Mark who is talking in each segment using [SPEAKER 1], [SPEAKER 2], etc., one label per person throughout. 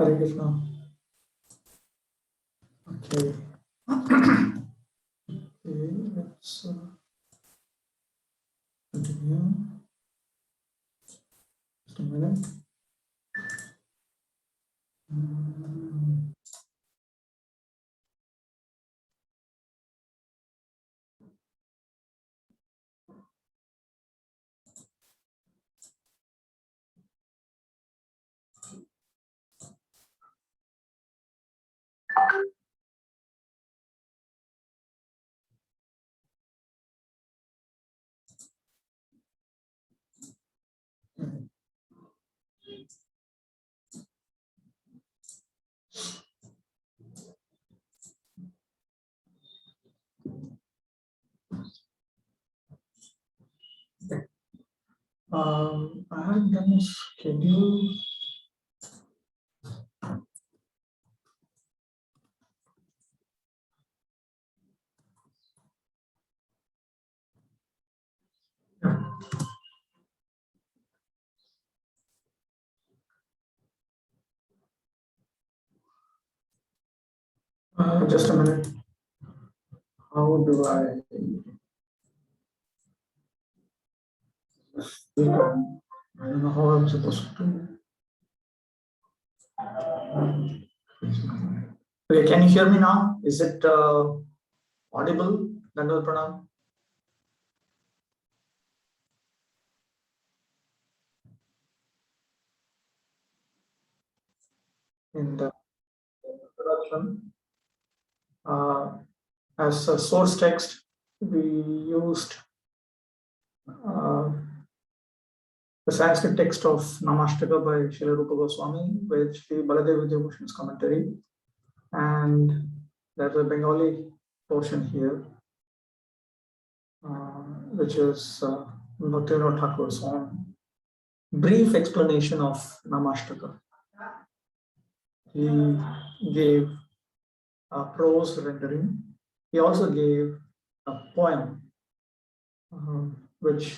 [SPEAKER 1] Hare Krishna. Okay. Okay, let's continue. Just a minute. I have done a schedule. Just a minute. How do I? I don't know how I'm supposed to. Okay, can you hear me now? Is it audible? Dandal Pranam. In the introduction, as a source text, we used the Sanskrit text of Namashtaka by Srila Rupa Goswami with Sri Baladev Vidyabhushan's commentary, and there's a Bengali portion here, which is Bhaktivinoda Thakur's own brief explanation of Namashtaka. He gave a prose rendering. He also gave a poem, which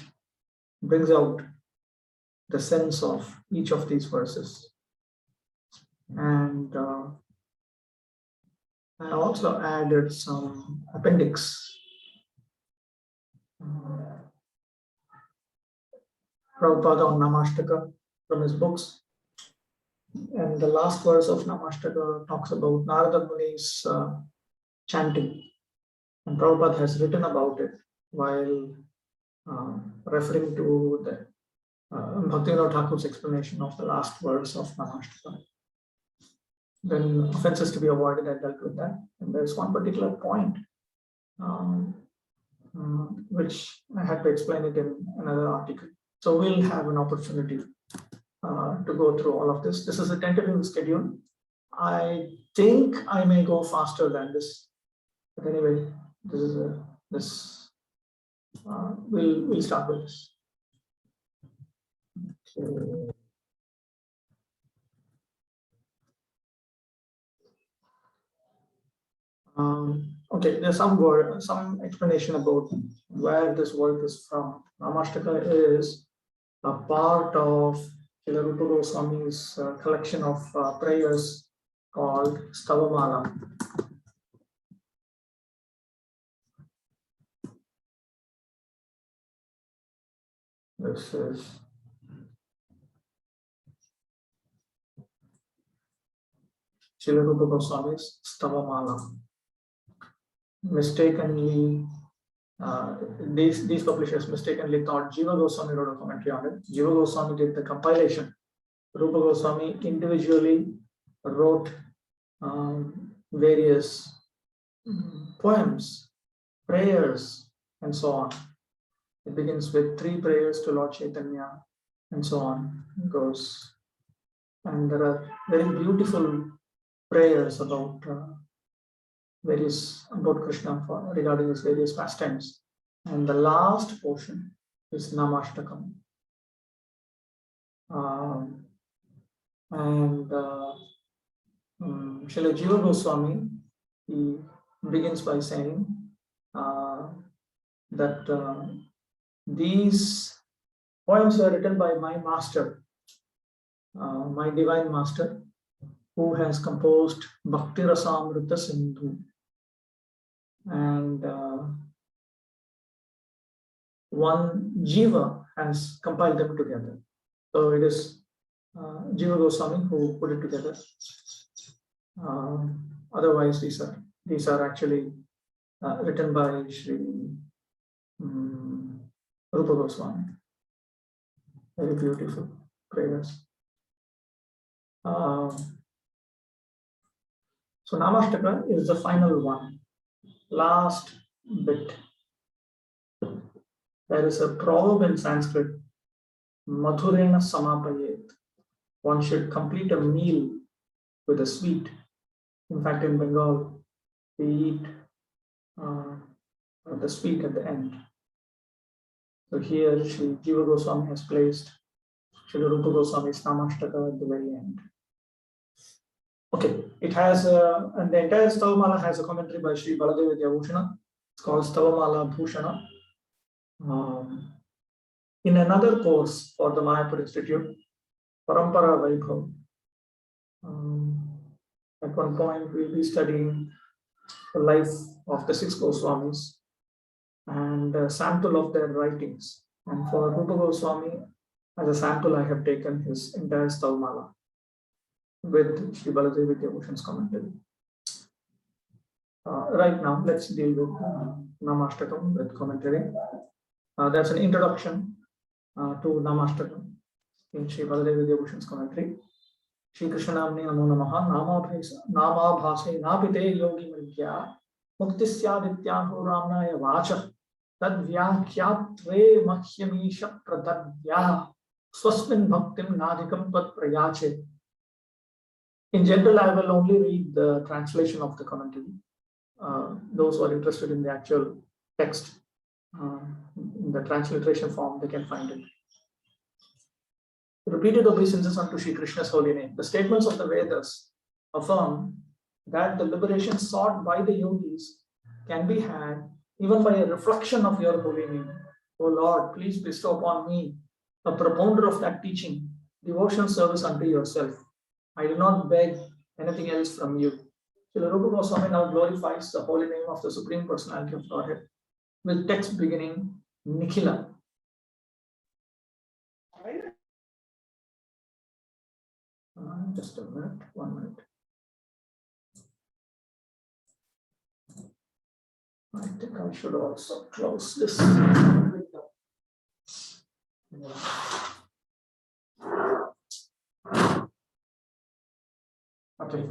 [SPEAKER 1] brings out the sense of each of these verses. And I also added some appendix. Prabhupada on Namashtaka from his books. And the last verse of Namashtaka talks about Narada Muni's chanting. And Prabhupada has written about it while referring to the Bhaktivinoda Thakur's explanation of the last verse of Namashtaka. Then offenses to be avoided, I dealt with that. And there's one particular point which I had to explain it in another article. So we'll have an opportunity to go through all of this. This is a tentative schedule. I think I may go faster than this, but anyway, this is we'll start with this. Okay, there's some explanation about where this work is from. Namashtaka is a part of Srila Rupa Goswami's collection of prayers called Stavamala. This is Srila Rupa Goswami's Stavamala. Mistakenly, these publishers mistakenly thought Jiva Goswami wrote a commentary on it. Jiva Goswami did the compilation. Rupa Goswami individually wrote various poems, prayers, and so on. It begins with 3 prayers to Lord Chaitanya, and so on. It goes, and there are very beautiful prayers about Krishna regarding his various pastimes. And the last portion is Namashtakam. Srila Jiva Goswami, he begins by saying that these poems were written by my master, my divine master, who has composed Bhakti Rasamrita Sindhu, and one Jiva has compiled them together. So it is Jiva Goswami who put it together. Otherwise, these are actually written by Sri Rupa Goswami. Very beautiful prayers. So Namashtaka is the final one, last bit. There is a proverb in Sanskrit, Madhurena Samapayet. One should complete a meal with a sweet. In fact, in Bengal, we eat the sweet at the end. So here, Sri Jiva Goswami has placed Sri Rupa Goswami's Namashtaka at the very end. Okay, it has, and the entire Stavamala has a commentary by Sri Baladev Vidyabhushana. It's called Stavamala Bhushana. In another course for the Mayapur Institute, Parampara Vaibhav, at one point we'll be studying the life of the 6 Goswamis and a sample of their writings. And for Rupa Goswami, as a sample, I have taken his entire Stavamala with Sri Baladev Vidyabhushan's commentary. Right now, let's deal with Namashtakam with commentary. That's an introduction to Namashtakam in Sri Baladev Vidyabhushan's commentary. Shri Krishna Namne Namo Namaha Nama Bhase Napite Yogi Mridya Muktisyadityaho Ramnaya Vacha Tad Vyakyatre Mahyamisha Pradadya Swasmin Bhaktim Nadikam Pat Prayache. In general, I will only read the translation of the commentary. Those who are interested in the actual text, in the transliteration form, they can find it. Repeated obeisances unto Shri Krishna's holy name. The statements of the Vedas affirm that the liberation sought by the yogis can be had even by a reflection of your holy name. O Lord, please bestow upon me, a propounder of that teaching, devotional service unto yourself. I do not beg anything else from you. Srila Rupa Goswami now glorifies the holy name of the Supreme Personality of Godhead with text beginning Nikhila. Just a minute, 1 minute. I think I should also close this. Okay.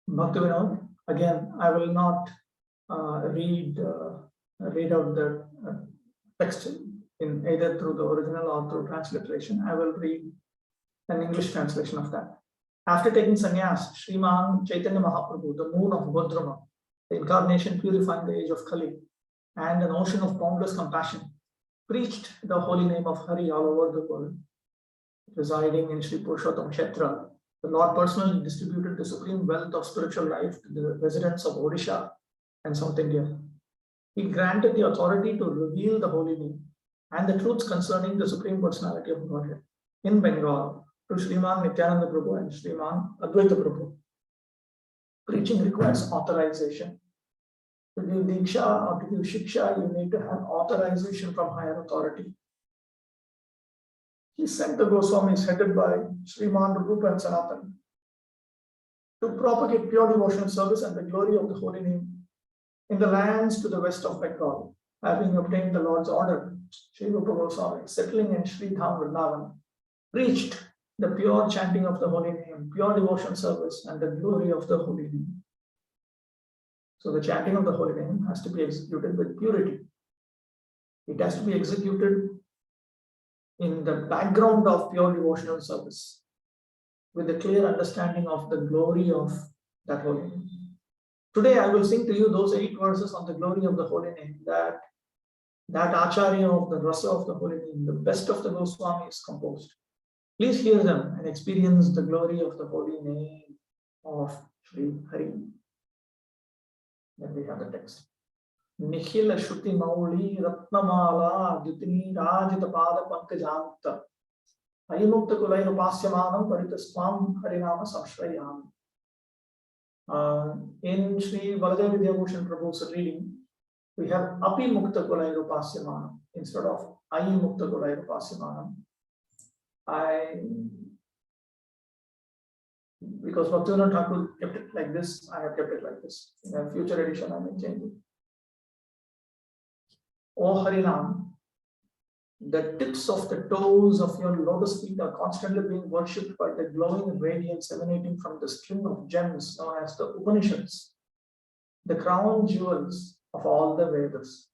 [SPEAKER 1] Bhaktivinoda, again, I will not read out the text in either through the original or through transliteration. I will read an English translation of that. After taking sannyas, Sriman Chaitanya Mahaprabhu, the moon of Bhadrama, the incarnation purifying the age of Kali, and an ocean of boundless compassion, preached the holy name of Hari all over the world. Residing in Sri Purushottam Kshetra, the Lord personally distributed the supreme wealth of spiritual life to the residents of Odisha and South India. He granted the authority to reveal the holy name and the truths concerning the Supreme Personality of Godhead in Bengal to Sriman Nityananda Prabhu and Sriman Advaita Prabhu. Preaching requires authorization. To give Diksha or to give Shiksha, you need to have authorization from higher authority. He sent the Goswamis headed by Sriman Rupa and Sanatan to propagate pure devotional service and the glory of the holy name in the lands to the west of Bengal. Having obtained the Lord's order, Sri Rupa Goswami, settling in Sri Dham Vrindavan, preached the pure chanting of the holy name, pure devotion service, and the glory of the holy name. So the chanting of the holy name has to be executed with purity. It has to be executed in the background of pure devotional service, with a clear understanding of the glory of that holy name. Today I will sing to you those 8 verses on the glory of the holy name that Acharya of the Rasa of the holy name, the best of the Goswamis, composed. Please hear them and experience the glory of the holy name of Sri Hari. Then we have the text. Nikhila Shruti Mauli Ratnamala Dutini Rajita Pada Pankajanta Ayimukta Kulairupasyamam Paritaswam Harinama Samshrayam. In Sri Baladev Vidyabhushan Prabhu's reading, we have Api Mukta Kulairupasyamam instead of Ayimukta Kulairupasyamam. Because Bhaktivinoda Thakur kept it like this, I have kept it like this. In a future edition, I may change it. O Harinam, the tips of the toes of your lotus feet are constantly being worshipped by the glowing radiance emanating from the string of gems known as the Upanishads, the crown jewels of all the Vedas.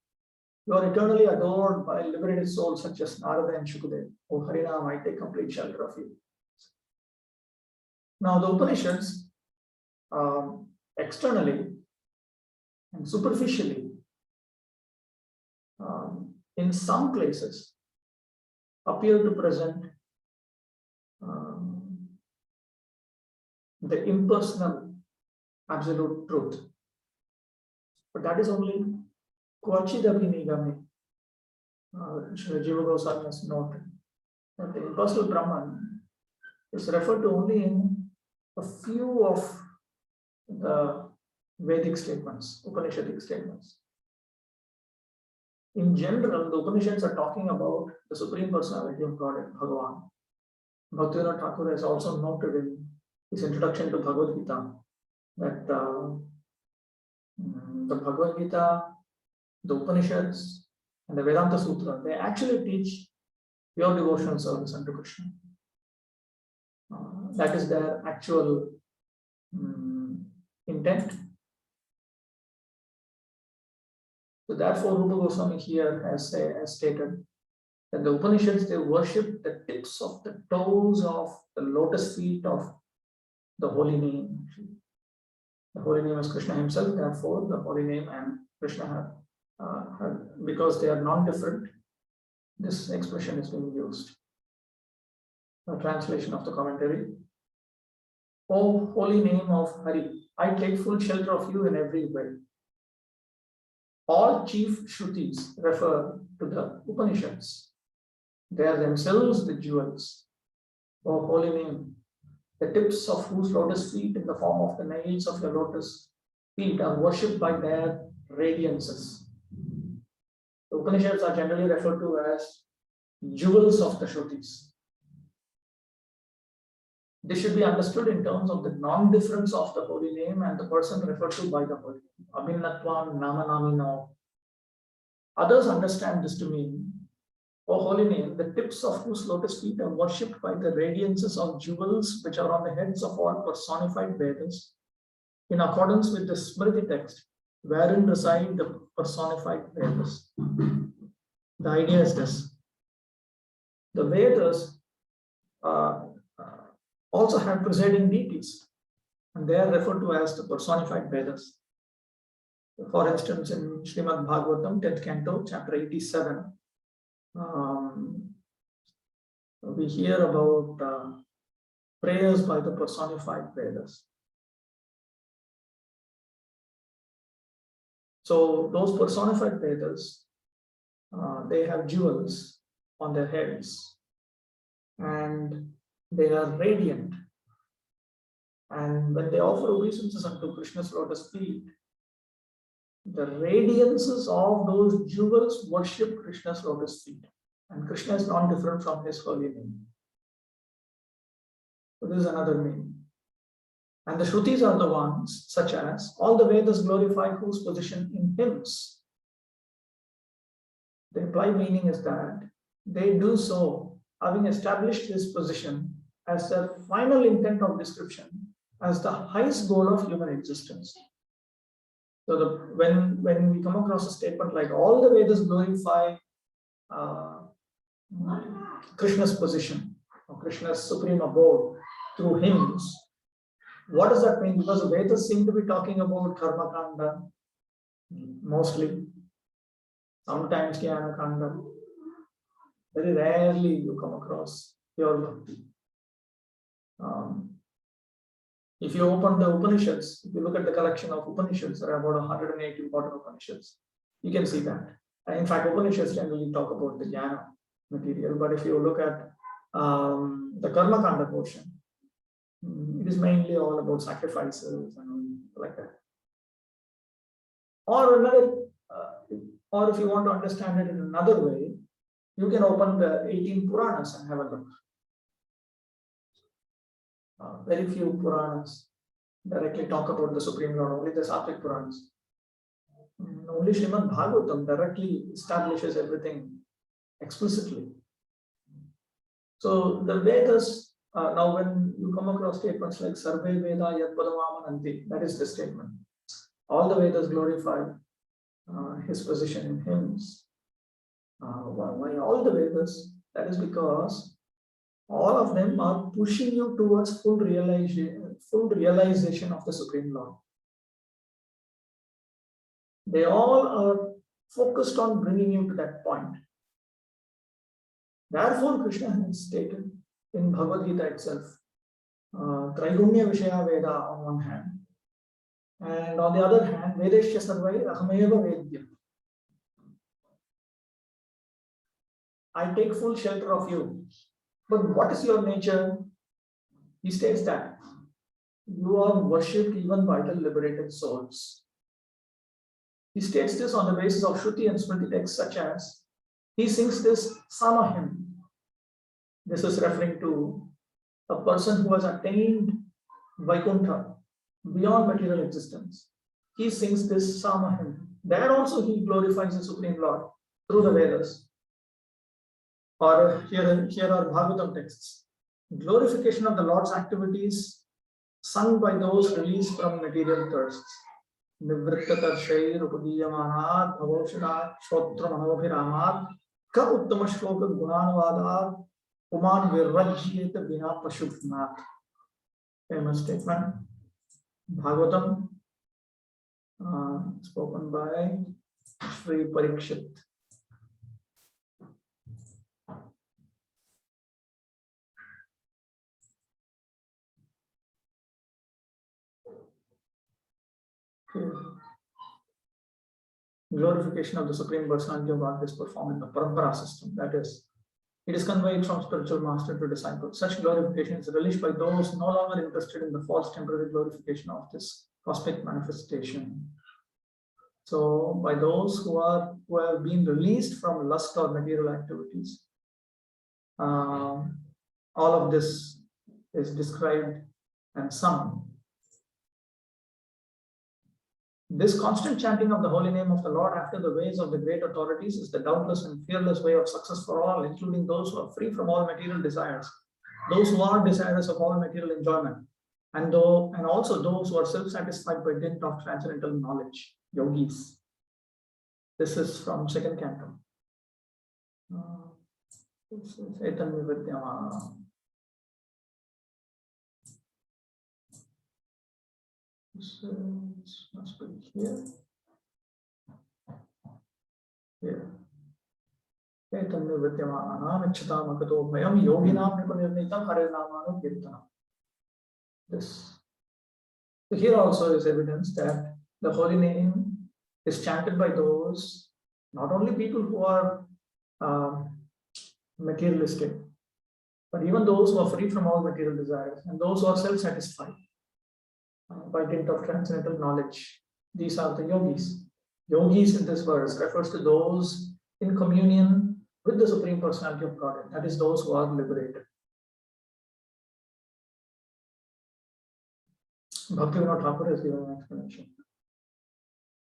[SPEAKER 1] You are eternally adored by liberated souls such as Narada and Shukadeva. O Harinam, I take complete shelter of you. Now, the Upanishads, externally and superficially, in some places, appear to present the impersonal absolute truth. But that is only Kvachidapi Nigami. Jiva Goswami has noted that the impersonal Brahman is referred to only in a few of the Vedic statements, Upanishadic statements. In general, the Upanishads are talking about the Supreme Personality of Godhead, Bhagavan. Bhaktivinoda Thakur has also noted in his introduction to Bhagavad Gita that the Bhagavad Gita, the Upanishads, and the Vedanta Sutra, they actually teach pure devotional service unto Krishna. That is their actual intent. So therefore, Rupa Goswami here has stated that the Upanishads, they worship the tips of the toes of the lotus feet of the holy name. The holy name is Krishna himself, therefore the holy name and Krishna have, because they are non-different, this expression is being used. A translation of the commentary. O holy name of Hari, I take full shelter of you in every way. All chief Shrutis refer to the Upanishads. They are themselves the jewels. O holy name, the tips of whose lotus feet in the form of the nails of your lotus feet are worshipped by their radiances. The Upanishads are generally referred to as jewels of the Shrutis. This should be understood in terms of the non-difference of the holy name and the person referred to by the holy name. Abhinnatvam namanamino. Others understand this to mean, O holy name, the tips of whose lotus feet are worshipped by the radiances of jewels which are on the heads of all personified Vedas, in accordance with the Smriti text, wherein reside the personified Vedas. The idea is this. The Vedas also have presiding deities, and they are referred to as the personified Vedas. For instance, in Srimad Bhagavatam, 10th canto, chapter 87, we hear about prayers by the personified Vedas. So those personified Vedas, they have jewels on their heads, and they are radiant. And when they offer obeisances unto Krishna's lotus feet, the radiances of those jewels worship Krishna's lotus feet. And Krishna is not different from his holy name. So this is another meaning. And the Shrutis are the ones, such as all the Vedas glorify whose position in hymns. The implied meaning is that they do so having established his position as the final intent of description, as the highest goal of human existence. So when we come across a statement like all the Vedas glorify Krishna's position, or Krishna's supreme abode through hymns, what does that mean? Because the Vedas seem to be talking about Karma Kanda mostly, sometimes Jnana Kanda. Very rarely you come across pure bhakti. If you open the Upanishads, if you look at the collection of Upanishads, there are about 108 important Upanishads. You can see that. And in fact, Upanishads generally talk about the Jnana material. But if you look at the Karma Kanda portion. It is mainly all about sacrifices and like that. Or another, or if you want to understand it in another way, you can open the 18 Puranas and have a look. Very few Puranas directly talk about the Supreme Lord, only the Sattvic Puranas. Only Srimad Bhagavatam directly establishes everything explicitly. So the Vedas, now when you come across statements like Sarve Veda Yad Padamamananti, that is the statement. All the Vedas glorify his position in hymns. Why all the Vedas? That is because all of them are pushing you towards full realization of the Supreme Lord. They all are focused on bringing you to that point. Therefore, Krishna has stated in Bhagavad Gita itself, Traigunya Vishaya Veda on one hand, and on the other hand, Vedeshya Sarvai Ahameva Vedya. I take full shelter of you. But what is your nature? He states that you are worshipped even by the liberated souls. He states this on the basis of Shruti and Smriti texts such as, he sings this Sama hymn. This is referring to a person who has attained Vaikuntha, beyond material existence. He sings this Sama hymn. There also he glorifies the Supreme Lord through the Vedas. Or here are Bhagavatam texts. Glorification of the Lord's activities sung by those released from material thirsts. Nivrittatarshai Rupadiyamanaat Bhavoshanat Shrotra Manavabhiramat Ka Uttama Shloka Gunanavadat Uman Virvajyeta Bina Pashupnat. Famous statement. Bhagavatam, spoken by Sri Parikshit. Glorification of the Supreme Personality of God is performed in the Parampara system. That is, it is conveyed from spiritual master to disciple. Such glorification is relished by those no longer interested in the false temporary glorification of this cosmic manifestation. So, by those who have been released from lust or material activities, all of this is described and sung. This constant chanting of the holy name of the Lord after the ways of the great authorities is the doubtless and fearless way of success for all, including those who are free from all material desires, those who are desirous of all material enjoyment, and also those who are self-satisfied by dint of transcendental knowledge, yogis. This is from second canto. Chaitanya Vidyama. This must be here. Here. Chaitanya Vidyama Ichchatam Akato Bhayam Yoginam Nipanirnitam Harinamanu Kirtanam. This. So here also is evidence that the holy name is chanted by those, not only people who are materialistic, but even those who are free from all material desires and those who are self-satisfied by dint of transcendental knowledge. These are the yogis. Yogis in this verse refers to those in communion with the Supreme Personality of Godhead, that is, those who are liberated. Bhaktivinoda Thakur has given an explanation.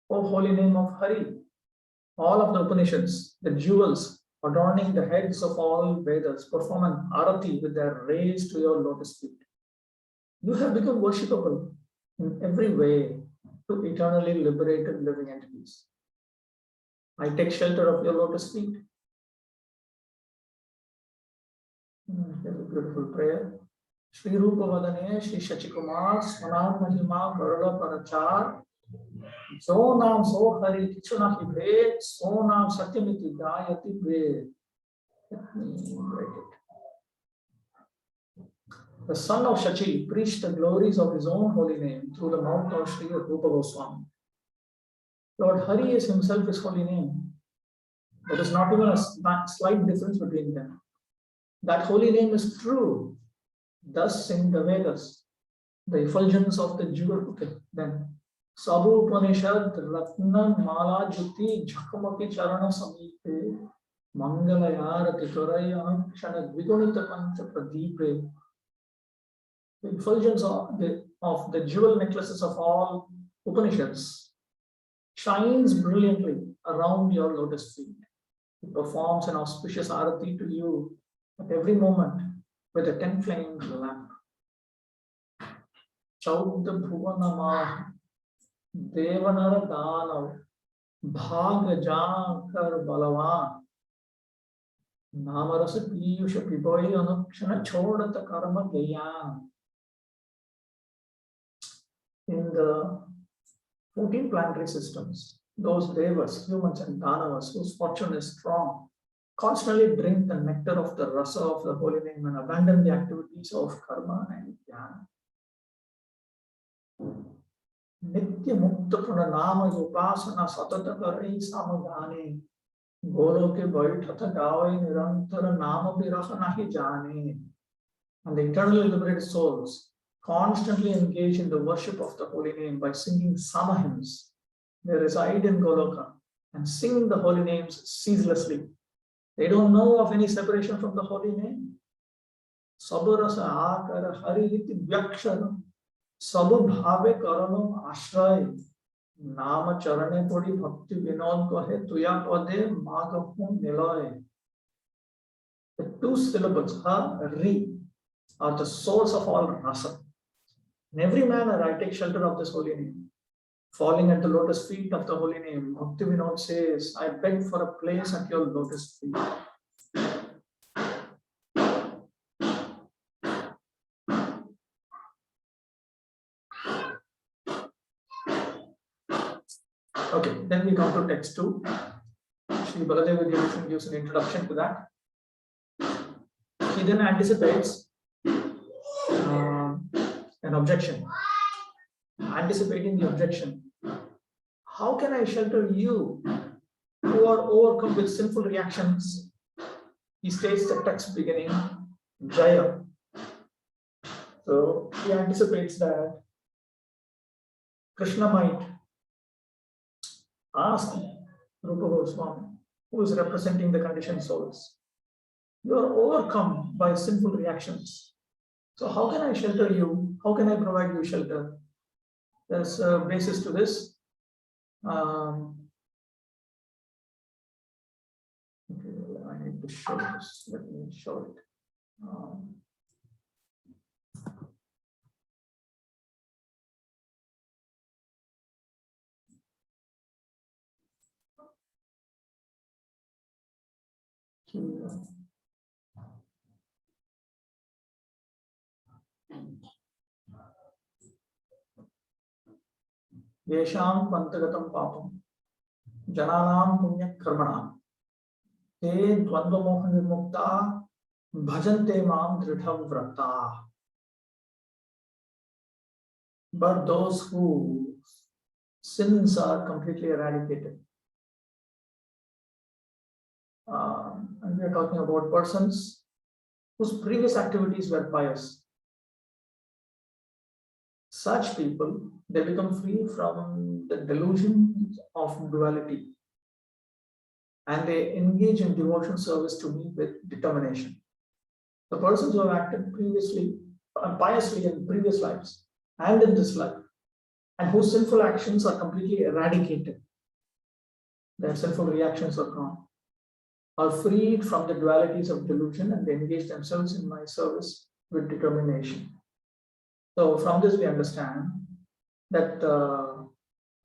[SPEAKER 1] O holy name of Hari, all of the Upanishads, the jewels adorning the heads of all Vedas, perform an arati with their rays to your lotus feet. You have become worshipable in every way to eternally liberated living entities. I take shelter of your lotus feet. Here's a beautiful prayer. Shri Rupa Vadane, Shri Shachikumar, Swanam Mahima, Garala Parachar, So Nam So Hari Kichuna Hibhed, So Nam Satyamiti Gayati Ved. Let me write it. The son of Shachi preached the glories of his own holy name through the mouth of Sri Rupa Goswami. Lord Hari is himself his holy name. There is not even a slight difference between them. That holy name is true. Thus sing the Vedas, the effulgence of the jewel. Okay, then Sabu Upanishad Ratna Mala Juti Jhakamaki Charana Samipe Mangala Yarati Toraya Kshana Dvigunita Pancha Pradeepe. The effulgence of the jewel necklaces of all Upanishads shines brilliantly around your lotus feet. It performs an auspicious arati to you at every moment with a 10-flame lamp. Chaudda Bhuvanama Devanara Danav Bhag Jakar Balavan Namarasa Piyusha Piboy Anukshana Chodata Karma Gyan. In the 14 planetary systems, those devas, humans and danavas whose fortune is strong, constantly drink the nectar of the rasa of the holy name and abandon the activities of karma and jnana. Nitya mukta pranama upasana satata karai samadhane goloke vaithatha gavai nirantara nama viraha nahi jane. And the eternally liberated souls constantly engage in the worship of the holy name by singing sama hymns. They reside in Goloka and sing the holy names ceaselessly. They don't know of any separation from the holy name. Saburasa akara harihiti vyakshara sabu bhave karano ashray nama charane podi bhakti vinod kohe tuya pade magapu niloy. The two syllables ha ri are the source of all rasa. And every manner I take shelter of this holy name. Falling at the lotus feet of the holy name, Bhakti Vinod says, I beg for a place at your lotus feet. Okay, then we come to text 2. Sri Baladeva Devi gives an introduction to that. He then anticipates an objection. Anticipating the objection. How can I shelter you who are overcome with sinful reactions? He states the text beginning, Jaya. So he anticipates that Krishna might ask Rupa Goswami, who is representing the conditioned souls, you are overcome by sinful reactions. So how can I shelter you? How can I provide you shelter? There's a basis to this. Okay, I need to show this. Let me show it. Yesham pantagatam papam jananam punya karmanam te dvandva moha nirmukta bhajante mam dridham vrata. But those whose sins are completely eradicated, and we are talking about persons whose previous activities were pious. Such people, they become free from the delusions of duality and they engage in devotion service to me with determination. The persons who have acted previously, piously in previous lives and in this life, and whose sinful actions are completely eradicated, their sinful reactions are gone, are freed from the dualities of delusion and they engage themselves in my service with determination. So from this we understand that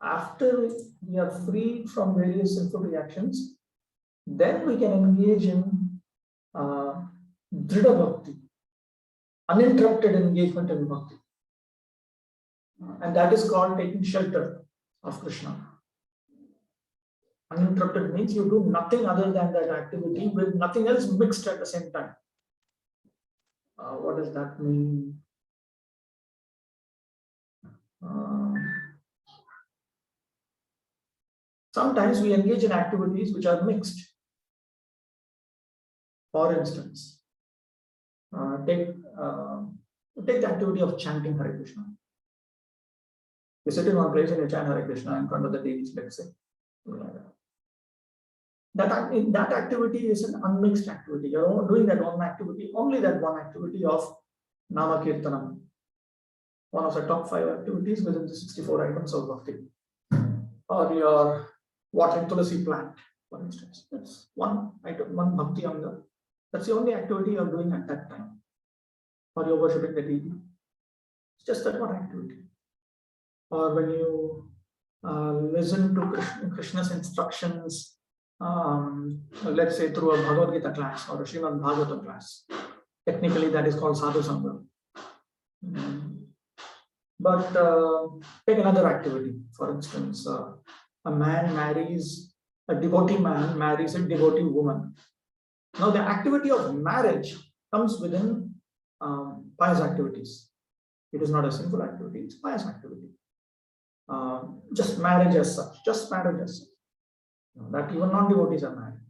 [SPEAKER 1] after we are freed from various sinful reactions, then we can engage in Dhrida Bhakti, uninterrupted engagement in Bhakti. And that is called taking shelter of Krishna. Uninterrupted means you do nothing other than that activity with nothing else mixed at the same time. What does that mean? Sometimes we engage in activities which are mixed. For instance, take the activity of chanting Hare Krishna. You sit in one place and you chant Hare Krishna in front of the deities, let's say. That activity is an unmixed activity. You're doing that one activity, only that one activity of Nama Kirtanam. One of the top 5 activities within the 64 items of Bhakti. Or your watering Tulasi plant, for instance. That's one item, one Bhakti Anga. That's the only activity you're doing at that time. Or you're worshipping the deity. It's just that one activity. Or when you listen to Krishna's instructions, let's say through a Bhagavad Gita class or a Srimad Bhagavatam class. Technically, that is called Sadhu Sangha. But take another activity. For instance, a man marries, a devotee man marries a devotee woman. Now, the activity of marriage comes within pious activities. It is not a sinful activity, it's pious activity. Just marriage as such, that even non-devotees are married.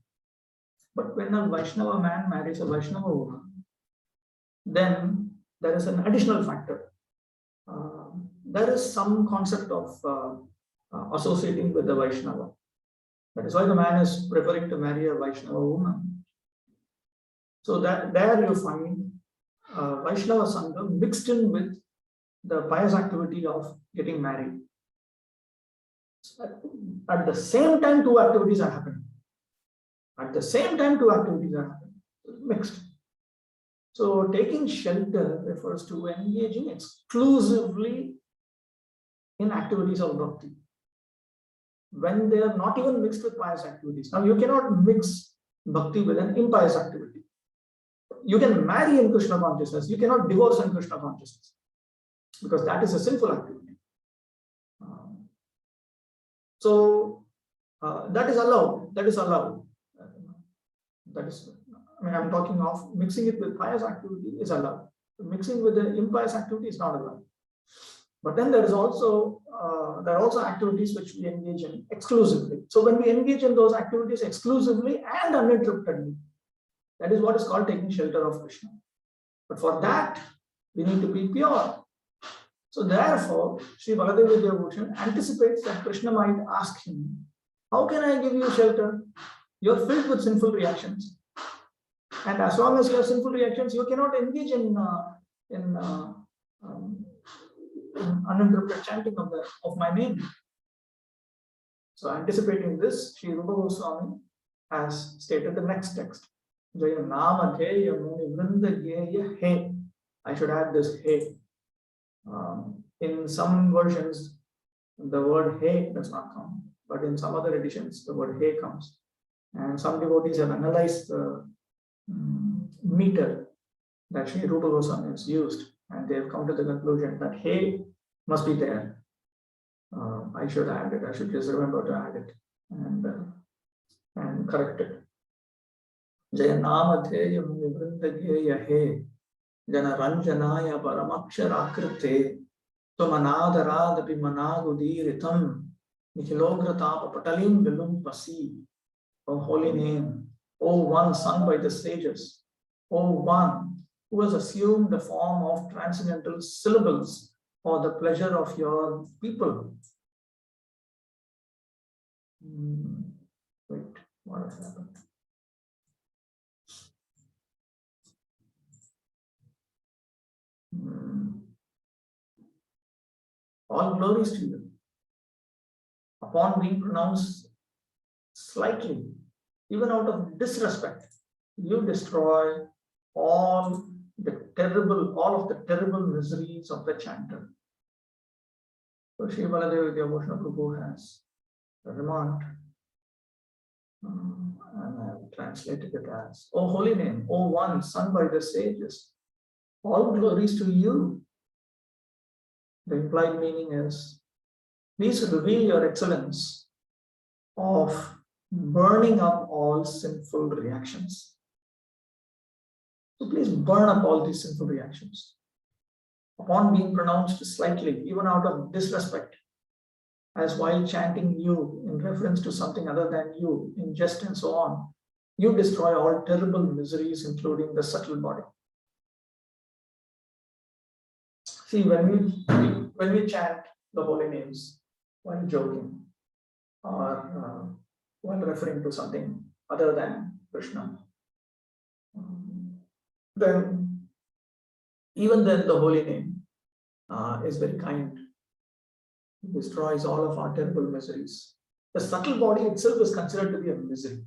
[SPEAKER 1] But when a Vaishnava man marries a Vaishnava woman, then there is an additional factor. There is some concept of associating with the Vaishnava. That is why the man is preferring to marry a Vaishnava woman. So that there you find Vaishnava Sangha mixed in with the pious activity of getting married. At the same time, 2 activities are happening. Mixed. So taking shelter refers to engaging exclusively in activities of bhakti, when they are not even mixed with pious activities. Now you cannot mix bhakti with an impious activity. You can marry in Krishna consciousness, you cannot divorce in Krishna consciousness, because that is a sinful activity. So that is allowed. I'm talking of mixing it with pious activity is allowed. Mixing with the impious activity is not allowed. But then there are also activities which we engage in exclusively. So when we engage in those activities exclusively and uninterruptedly, that is what is called taking shelter of Krishna. But for that, we need to be pure. So therefore, Sri Baladev Vidyabhushan anticipates that Krishna might ask him, how can I give you shelter? You're filled with sinful reactions. And as long as you have sinful reactions, you cannot engage in uninterrupted chanting of my name. So anticipating this, Sri Rupa Goswami has stated the next text. Jaya Nama Dheya Muni Vrinda Geya He. I should add this He. In some versions, the word He does not come, but in some other editions, the word He comes. And some devotees have analyzed the meter that Sri Rupa Goswami has used, and they have come to the conclusion that He must be there. I should add it. I should just remember to add it and correct it. Jaya Nama Dheya Muni Vrinda Geya He Jana Ranjanaya Paramaksharakrithe Tumanadharadapi Managudiritam Nikhilogratapa Patalim Vilumpasi. O holy name, O one sung by the sages, O one who has assumed the form of transcendental syllables for the pleasure of your people. Wait, what has happened? All glories to you. Upon being pronounced slightly, even out of disrespect, you destroy all of the terrible miseries of the chanter. So Sri Baladev Vidyabhushan Prabhu has remarked, and I have translated it as, O holy name, O one sung by the sages, all glories to you. The implied meaning is, please reveal your excellence of burning up all sinful reactions. So please burn up all these sinful reactions. Upon being pronounced slightly, even out of disrespect, as while chanting you in reference to something other than you, in jest and so on, you destroy all terrible miseries, including the subtle body. See, when we chant the holy names while joking or while referring to something other than Krishna, then even then the holy name is very kind. It destroys all of our terrible miseries. The subtle body itself is considered to be a misery.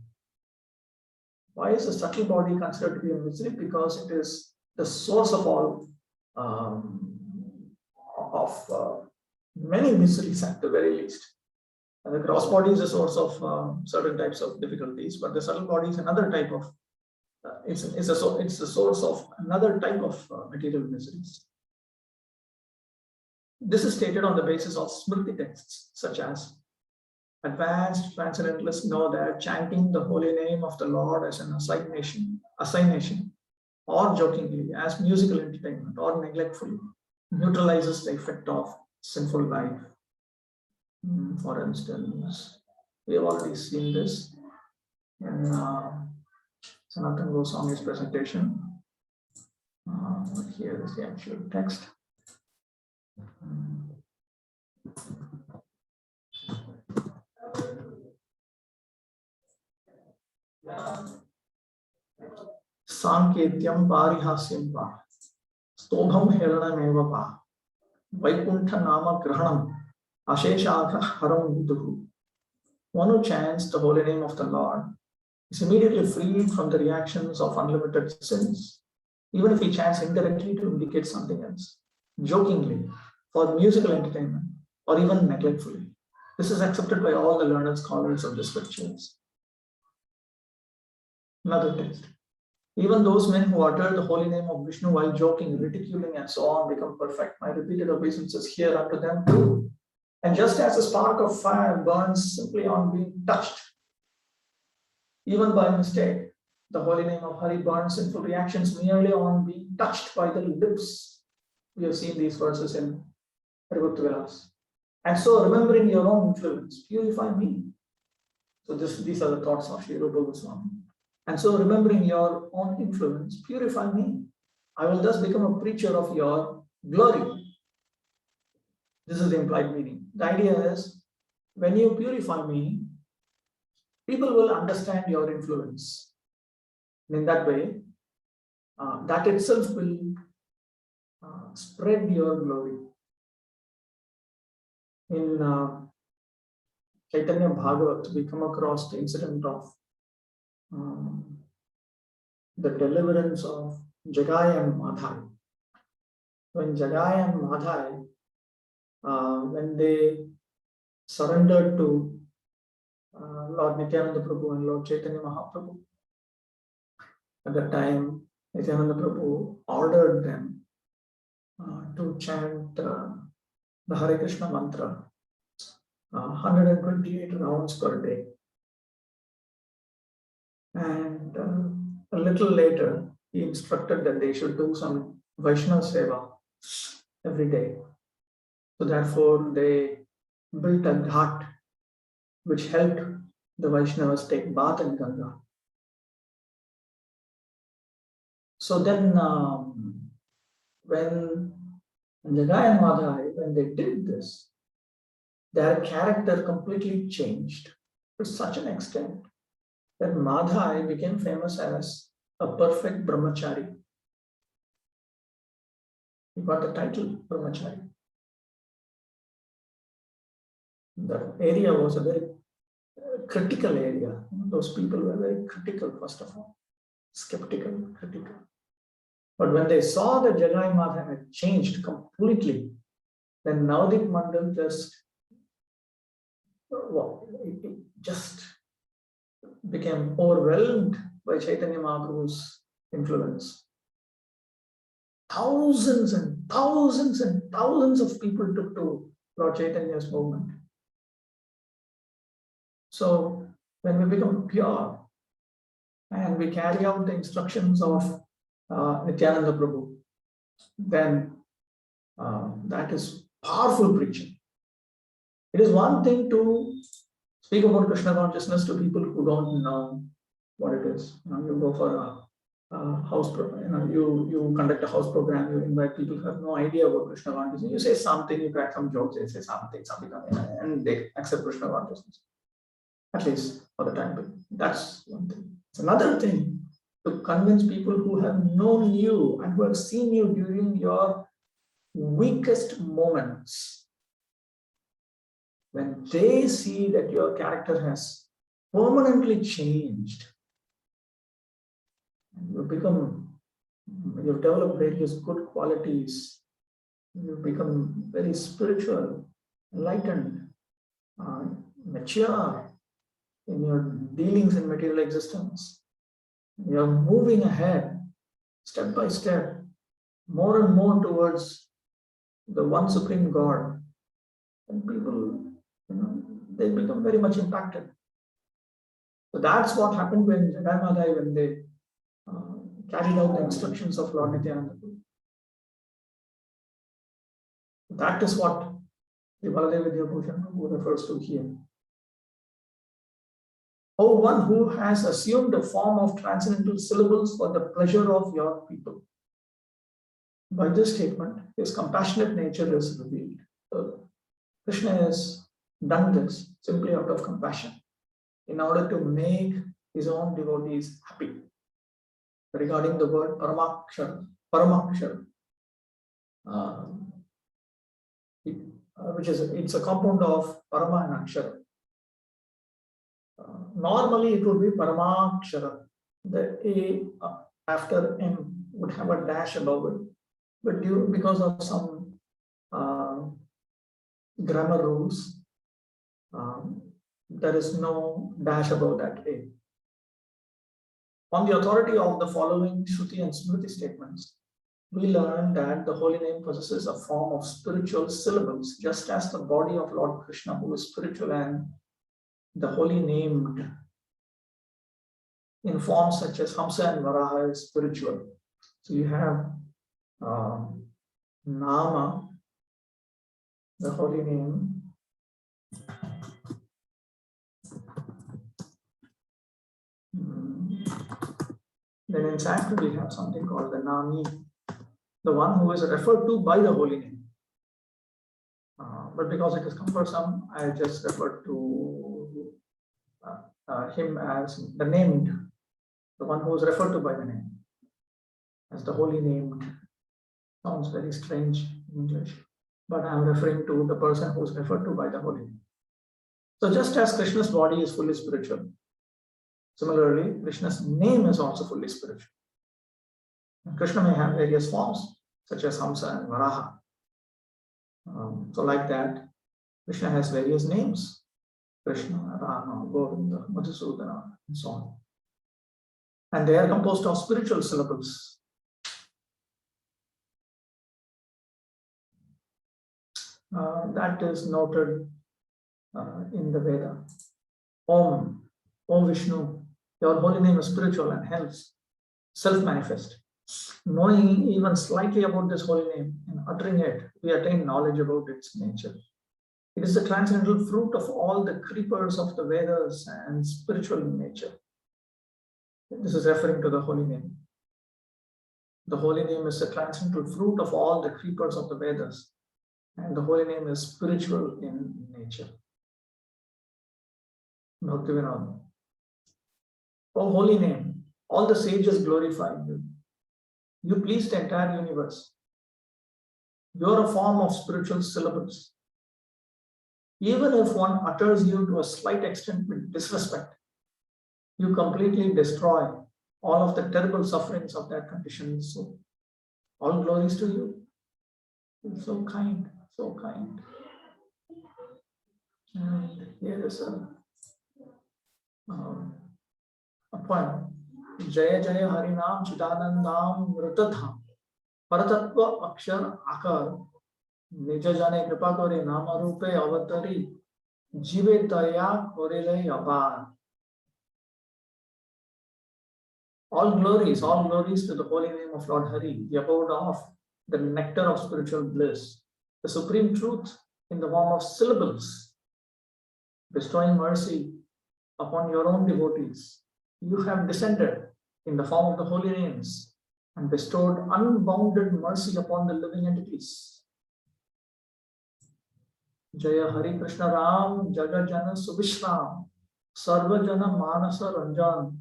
[SPEAKER 1] Why is the subtle body considered to be a misery? Because it is the source of all many miseries at the very least. And the gross body is a source of certain types of difficulties, but the subtle body is another type of it's the source of another type of material miseries. This is stated on the basis of Smriti texts such as advanced transcendentalists know that chanting the holy name of the Lord as an assignation or jokingly as musical entertainment or neglectfully neutralizes the effect of sinful life. For instance, we have already seen this in Sanatana Goswami's presentation. Here is the actual text. Sanketyam parihasyam va stobham helanameva va Vaikuntha nama grahanam asheshakha haram viduhu. One who chants the holy name of the Lord is immediately freed from the reactions of unlimited sins, even if he chants indirectly to indicate something else, jokingly, for musical entertainment, or even neglectfully. This is accepted by all the learned scholars of the scriptures. Another text. Even those men who utter the holy name of Vishnu while joking, ridiculing, and so on become perfect. My repeated obeisances here unto them too. And just as a spark of fire burns simply on being touched, even by mistake, the holy name of Hari burns sinful reactions merely on being touched by the lips. We have seen these verses in Haribhakti Vilas. And so, remembering your own influence, purify me. So, these are the thoughts of Sri Rupa Goswami. And so, remembering your own influence, purify me. I will thus become a preacher of your glory. This is the implied meaning. The idea is, when you purify me, people will understand your influence. And in that way, that itself will spread your glory. In Chaitanya Bhagavat, we come across the incident of the deliverance of Jagai and Madhai. When Jagai and Madhai, when they surrendered to Lord Nityananda Prabhu and Lord Chaitanya Mahaprabhu, at that time Nityananda Prabhu ordered them to chant the Hare Krishna mantra 128 rounds per day. And a little later, he instructed that they should do some Vaishnava Seva every day. So therefore, they built a ghat which helped the Vaishnavas take bath in Ganga. So then, when Jagai and Madhai, when they did this, their character completely changed to such an extent that Madhai became famous as a perfect brahmachari. He got the title brahmachari. The area was a very critical area. Those people were very critical, first of all, skeptical, critical. But when they saw that Jagai Madhai had changed completely, then Navadip Mandal just became overwhelmed by Chaitanya Mahaprabhu's influence. Thousands and thousands and thousands of people took to Lord Chaitanya's movement. So when we become pure and we carry out the instructions of Nityananda Prabhu, then that is powerful preaching. It is one thing to speak about Krishna consciousness to people who don't know what it is. You go for a you conduct a house program, you invite people who have no idea what Krishna consciousness. You say something, you crack some jokes, they say something, and they accept Krishna consciousness. At least for the time being. That's one thing. It's another thing to convince people who have known you and who have seen you during your weakest moments. When they see that your character has permanently changed, you've developed various good qualities, you've become very spiritual, enlightened, mature in your dealings in material existence. You're moving ahead, step by step, more and more towards the one supreme God. And people, they become very much impacted. So that's what happened when Jagai Madai, when they carried out the instructions of Lord Nityananda. That is what the Baladev Vidyabhushan Prabhu refers to here. O one who has assumed the form of transcendental syllables for the pleasure of your people. By this statement, his compassionate nature is revealed. So Krishna has done this simply out of compassion in order to make his own devotees happy. Regarding the word Paramakshara, it's a compound of Parama and Akshara. Normally it would be Paramakshara. The A after M would have a dash above it. But because of some grammar rules, there is no dash above that A. On the authority of the following Shruti and Smriti statements, we learn that the holy name possesses a form of spiritual syllables, just as the body of Lord Krishna, who is spiritual, and the holy named in forms such as Hamsa and Varaha is spiritual. So you have Nama, the holy name, then in Sanskrit we have something called the Nami, the one who is referred to by the holy name. But because it is cumbersome, I just refer to him as the named, the one who is referred to by the name, as the holy named. Sounds very strange in English, but I am referring to the person who is referred to by the holy name. So just as Krishna's body is fully spiritual, similarly, Krishna's name is also fully spiritual. And Krishna may have various forms, such as Hamsa and Varaha. So like that, Krishna has various names. Krishna, Rama, Govinda, Madhusudana, and so on. And they are composed of spiritual syllables. That is noted in the Veda. Om Vishnu, your holy name is spiritual and hence self-manifest. Knowing even slightly about this holy name and uttering it, we attain knowledge about its nature. It is the transcendental fruit of all the creepers of the Vedas and spiritual nature. This is referring to the holy name. The holy name is the transcendental fruit of all the creepers of the Vedas, and the holy name is spiritual in nature. Bhaktivinoda. O holy name, all the sages glorify you. You please the entire universe. You are a form of spiritual syllables. Even if one utters you to a slight extent with disrespect, you completely destroy all of the terrible sufferings of that condition. So, all glories to you. You're so kind, so kind. And here is a poem. Jaya Jaya Harinam Chidanandam Mritadham Paratatva Akshar Akar Nija Jane Kripa Kore Nama Rupe Avatari Jive Daya Korele Apar. All glories to the holy name of Lord Hari, the abode of the nectar of spiritual bliss, the supreme truth in the form of syllables, bestowing mercy upon your own devotees. You have descended in the form of the holy names and bestowed unbounded mercy upon the living entities. Jaya Hari Krishna Ram Jaga Jana Subhishram Sarva Jana Manasa Ranjan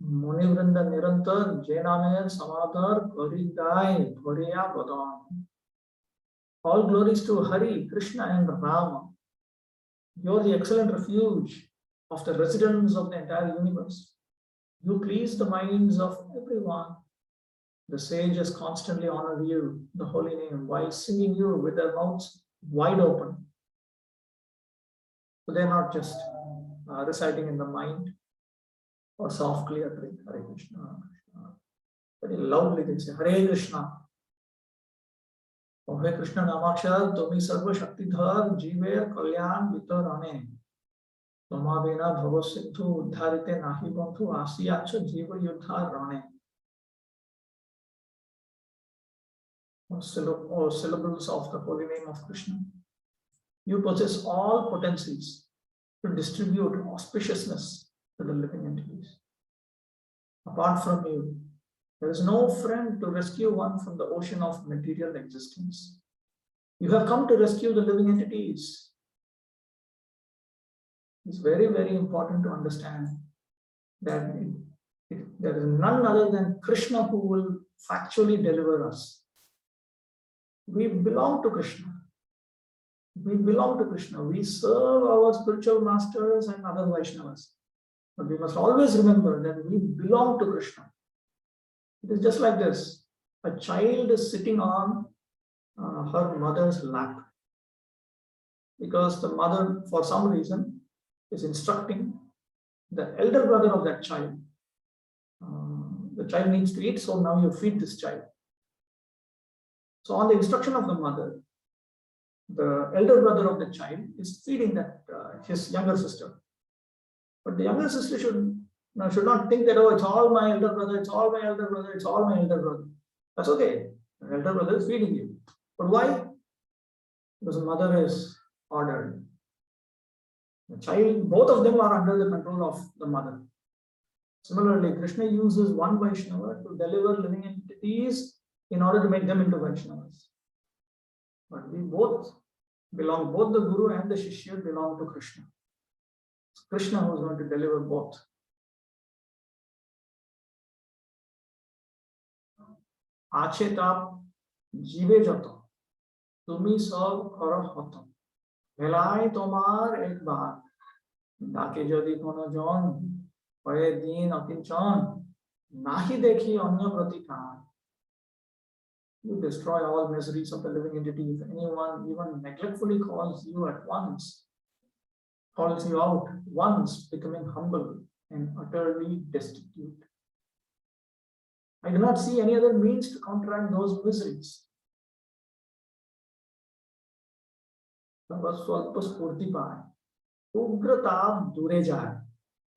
[SPEAKER 1] Muni Vrinda Nirantar Jainame Samadhar Karidai Bhariya Badan. All glories to Hari, Krishna and Rama. You are the excellent refuge of the residents of the entire universe. You please the minds of everyone. The sages constantly honor you, the holy name, while singing you with their mouths wide open. So they're not just reciting in the mind or softly uttering Hare Krishna, Krishna. Very loudly they say Hare Krishna. Oh Hare Krishna Namakshar, Tomi Sarva Shaktidhar, Jiver Kalyan Vitarane. Toma Vena Bhavasiddhu Uddharite Nahi Banthu Asiyacha Jiva Yuddhar Rane. Or syllables of the holy name of Krishna. You possess all potencies to distribute auspiciousness to the living entities. Apart from you, there is no friend to rescue one from the ocean of material existence. You have come to rescue the living entities. It's very, very important to understand that there is none other than Krishna who will factually deliver us. We belong to Krishna. We belong to Krishna. We serve our spiritual masters and other Vaishnavas. But we must always remember that we belong to Krishna. It is just like this. A child is sitting on her mother's lap because the mother, for some reason, is instructing the elder brother of that child. The child needs to eat, so now you feed this child. So on the instruction of the mother, the elder brother of the child is feeding that his younger sister. But the younger sister should not think that, oh, it's all my elder brother, it's all my elder brother, it's all my elder brother. That's okay. The elder brother is feeding you. But why? Because the mother is ordered. The child, both of them are under the control of the mother. Similarly, Krishna uses one Vaishnava to deliver living entities in order to make them into Vaishnavas. But we both belong, both the Guru and the Shishya belong to Krishna. It's Krishna who is going to deliver both. Achetap jive jato, tumi sab karo hoto. Velai tomar ek baar, dake jodi kono jon, hoye din akinchan, nahi dekhi anya pratikar. You destroy all miseries of the living entity. If anyone even neglectfully calls you at once, calls you out once, becoming humble and utterly destitute. I do not see any other means to counteract those miseries. Ugratav dure jay,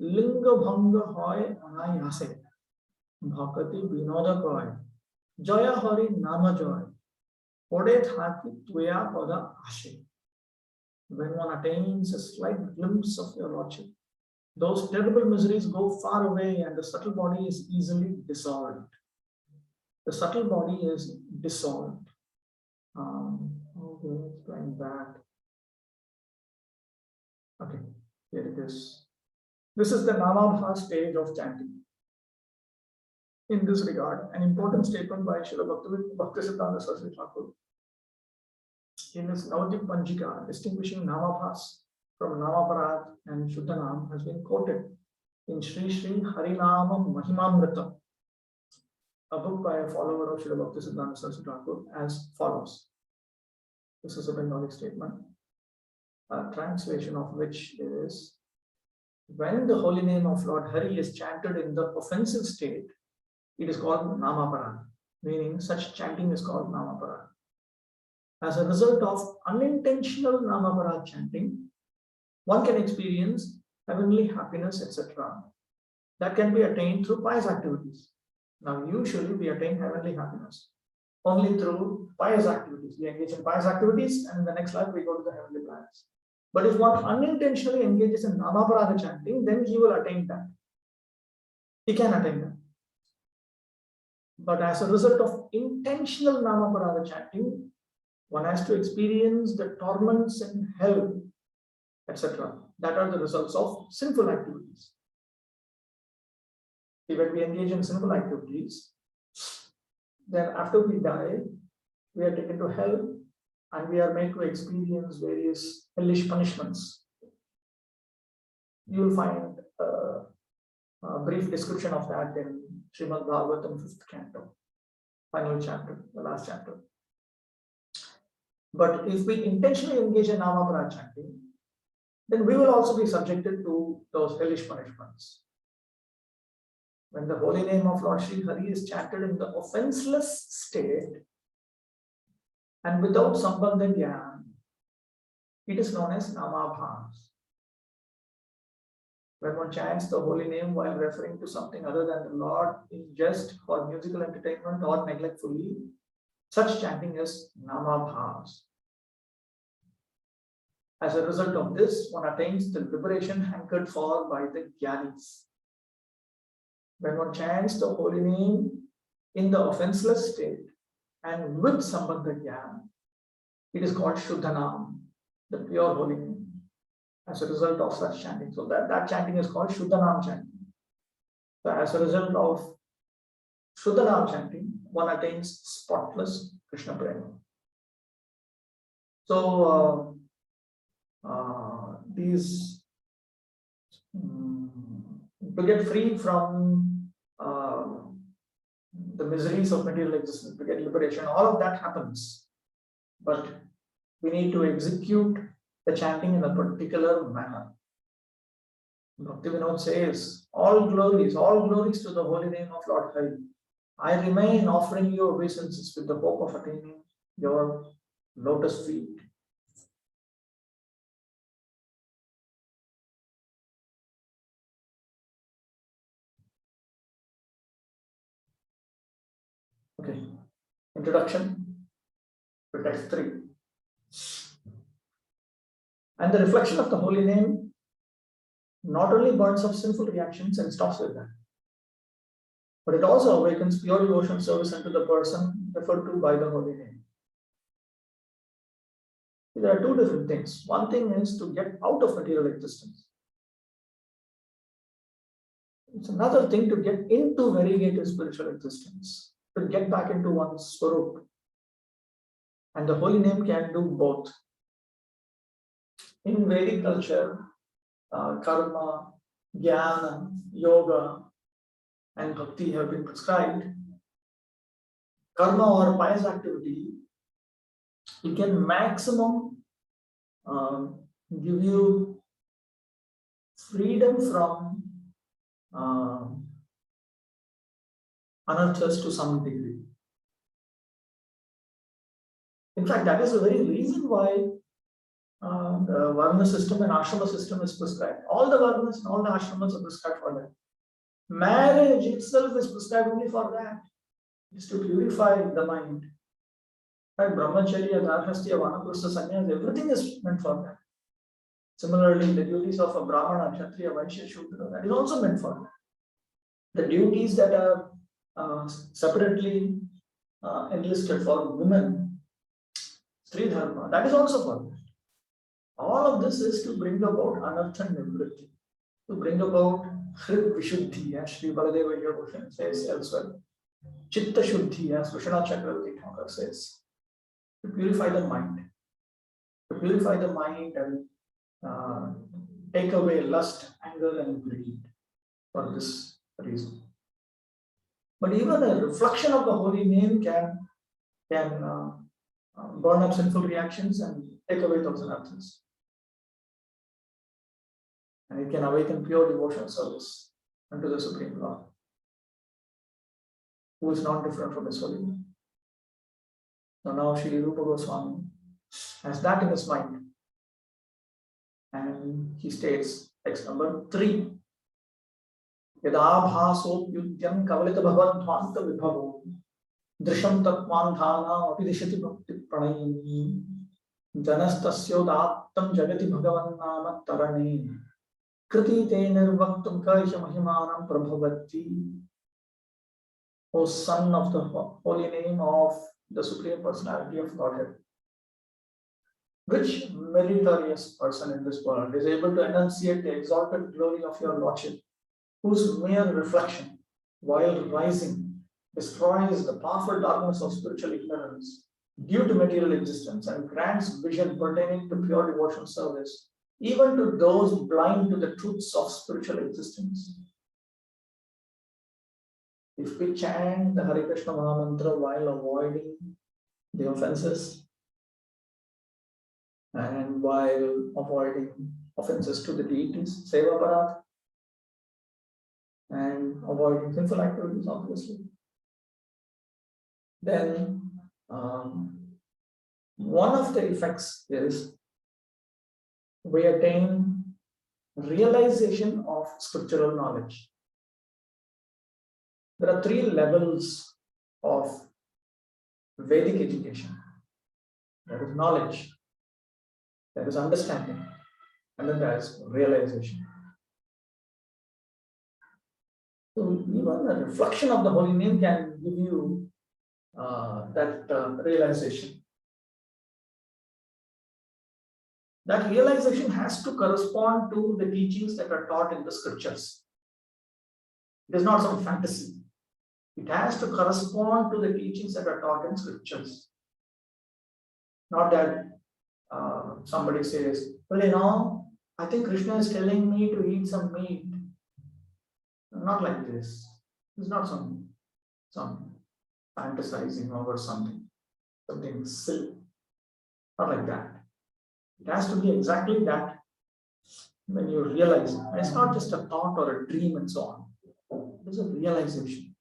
[SPEAKER 1] linga bhanga hoy anayase, bhakati vinoda koy. Jaya Hari Nama Joy. Ode Thaki Tuya Pada Ashe. When one attains a slight glimpse of your Lordship, those terrible miseries go far away and the subtle body is easily dissolved. The subtle body is dissolved. Okay, let's explain that. Okay, here it is. This is the Namabha stage of chanting. In this regard, an important statement by Srila Bhaktisiddhanta Saraswati Thakur in his Navadvip Panjika distinguishing Namabhas from Namaparad and Shuddhanam has been quoted in Sri Sri Harinamam Mahimamrita, a book by a follower of Srila Bhaktisiddhanta Saraswati Thakur, as follows. This is a Bengali statement, a translation of which is: when the holy name of Lord Hari is chanted in the offensive state, it is called Namaparad, meaning such chanting is called Namaparad. As a result of unintentional Namaparad chanting, one can experience heavenly happiness, etc. That can be attained through pious activities. Now, usually we attain heavenly happiness only through pious activities. We engage in pious activities and in the next life we go to the heavenly planets. But if one unintentionally engages in Namaparada chanting, then he will attain that. He can attain that. But as a result of intentional Namaparada chanting, one has to experience the torments in hell, etc. That are the results of sinful activities. When we engage in sinful activities, then after we die, we are taken to hell and we are made to experience various hellish punishments. You will find a brief description of that in Srimad Bhagavatam 5th canto, final chapter, the last chapter. But if we intentionally engage in Namaparada chanting, then we will also be subjected to those hellish punishments. When the holy name of Lord Sri Hari is chanted in the offenseless state and without Sambandha Gyan, it is known as Namabhas. When one chants the holy name while referring to something other than the Lord in jest for musical entertainment or neglectfully, such chanting is Namabhas. As a result of this, one attains the liberation hankered for by the Gyanis. When one chants the holy name in the offenseless state and with Sambandha Gyan, it is called Shuddhanam, the pure holy name, as a result of such chanting. So that chanting is called Shuddhanam chanting. So as a result of Shuddhanam chanting, one attains spotless Krishna Prema. So to get free from the miseries of material existence, to get liberation, all of that happens. But we need to execute the chanting in a particular manner. Bhaktivinoda says, all glories to the holy name of Lord Hari. I remain offering you obeisances with the hope of attaining your lotus feet. Okay, introduction to text 3. And the reflection of the holy name not only burns up sinful reactions and stops with that, but it also awakens pure devotion service unto the person referred to by the holy name. There are two different things. One thing is to get out of material existence. It's another thing to get into variegated spiritual existence, to get back into one's swarup. And the holy name can do both. In Vedic culture, karma, jnana, yoga, and bhakti have been prescribed. Karma or pious activity, it can maximum give you freedom from anarthas to some degree. In fact, that is the very reason why the Varna system and Ashrama system is prescribed. All the Varnas and all the Ashramas are prescribed for that. Marriage itself is prescribed only for that. It's to purify the mind. Right? Brahmacharya, Garhastya, Vanaprastha, Sannyas, everything is meant for that. Similarly, the duties of a Brahmana, Kshatriya, Vaishya, Shudra, that is also meant for that. The duties that are separately enlisted for women, Sri Dharma, that is also for that. All of this is to bring about anartha nivritti, to bring about Hrid Vishuddhi, as Sri Baladeva Yogoshan says elsewhere. Chitta Shuddhi, as Vishwanath Chakravarti Thakur says, to purify the mind. To purify the mind and take away lust, anger, and greed for this reason. But even a reflection of the holy name can burn up sinful reactions and take away those anarthas. And it can awaken pure devotional service unto the Supreme Lord, who is not different from his holy name. So now Sri Rupa Goswami has that in his mind. And he states, text number 3. Yada bhasopyudyam kavalita bhavadvanta vibhavo drisham tatmandhanam apidishati bhakti pranayini janastasyodattam jagati bhagavan nama tarane kriti te nirvaktum kaisha mahimanam prabhavati. O Son of the holy name of the Supreme Personality of Godhead. Which meritorious person in this world is able to enunciate the exalted glory of your Lordship, whose mere reflection, while rising, destroys the powerful darkness of spiritual ignorance due to material existence and grants vision pertaining to pure devotional service, even to those blind to the truths of spiritual existence? If we chant the Hare Krishna Mahamantra while avoiding the offenses and while avoiding offenses to the deities, Seva Parat, and avoiding sinful activities, obviously, then one of the effects is we attain realization of scriptural knowledge. There are 3 levels of Vedic education. There is knowledge, there is understanding, and then there is realization. So even a reflection of the holy name can give you that realization. That realization has to correspond to the teachings that are taught in the scriptures. It is not some fantasy. It has to correspond to the teachings that are taught in scriptures. Not that somebody says, well, I think Krishna is telling me to eat some meat. Not like this. It's not some fantasizing over something silly. Not like that. It has to be exactly that when you realize it. And it's not just a thought or a dream and so on. It is a realization.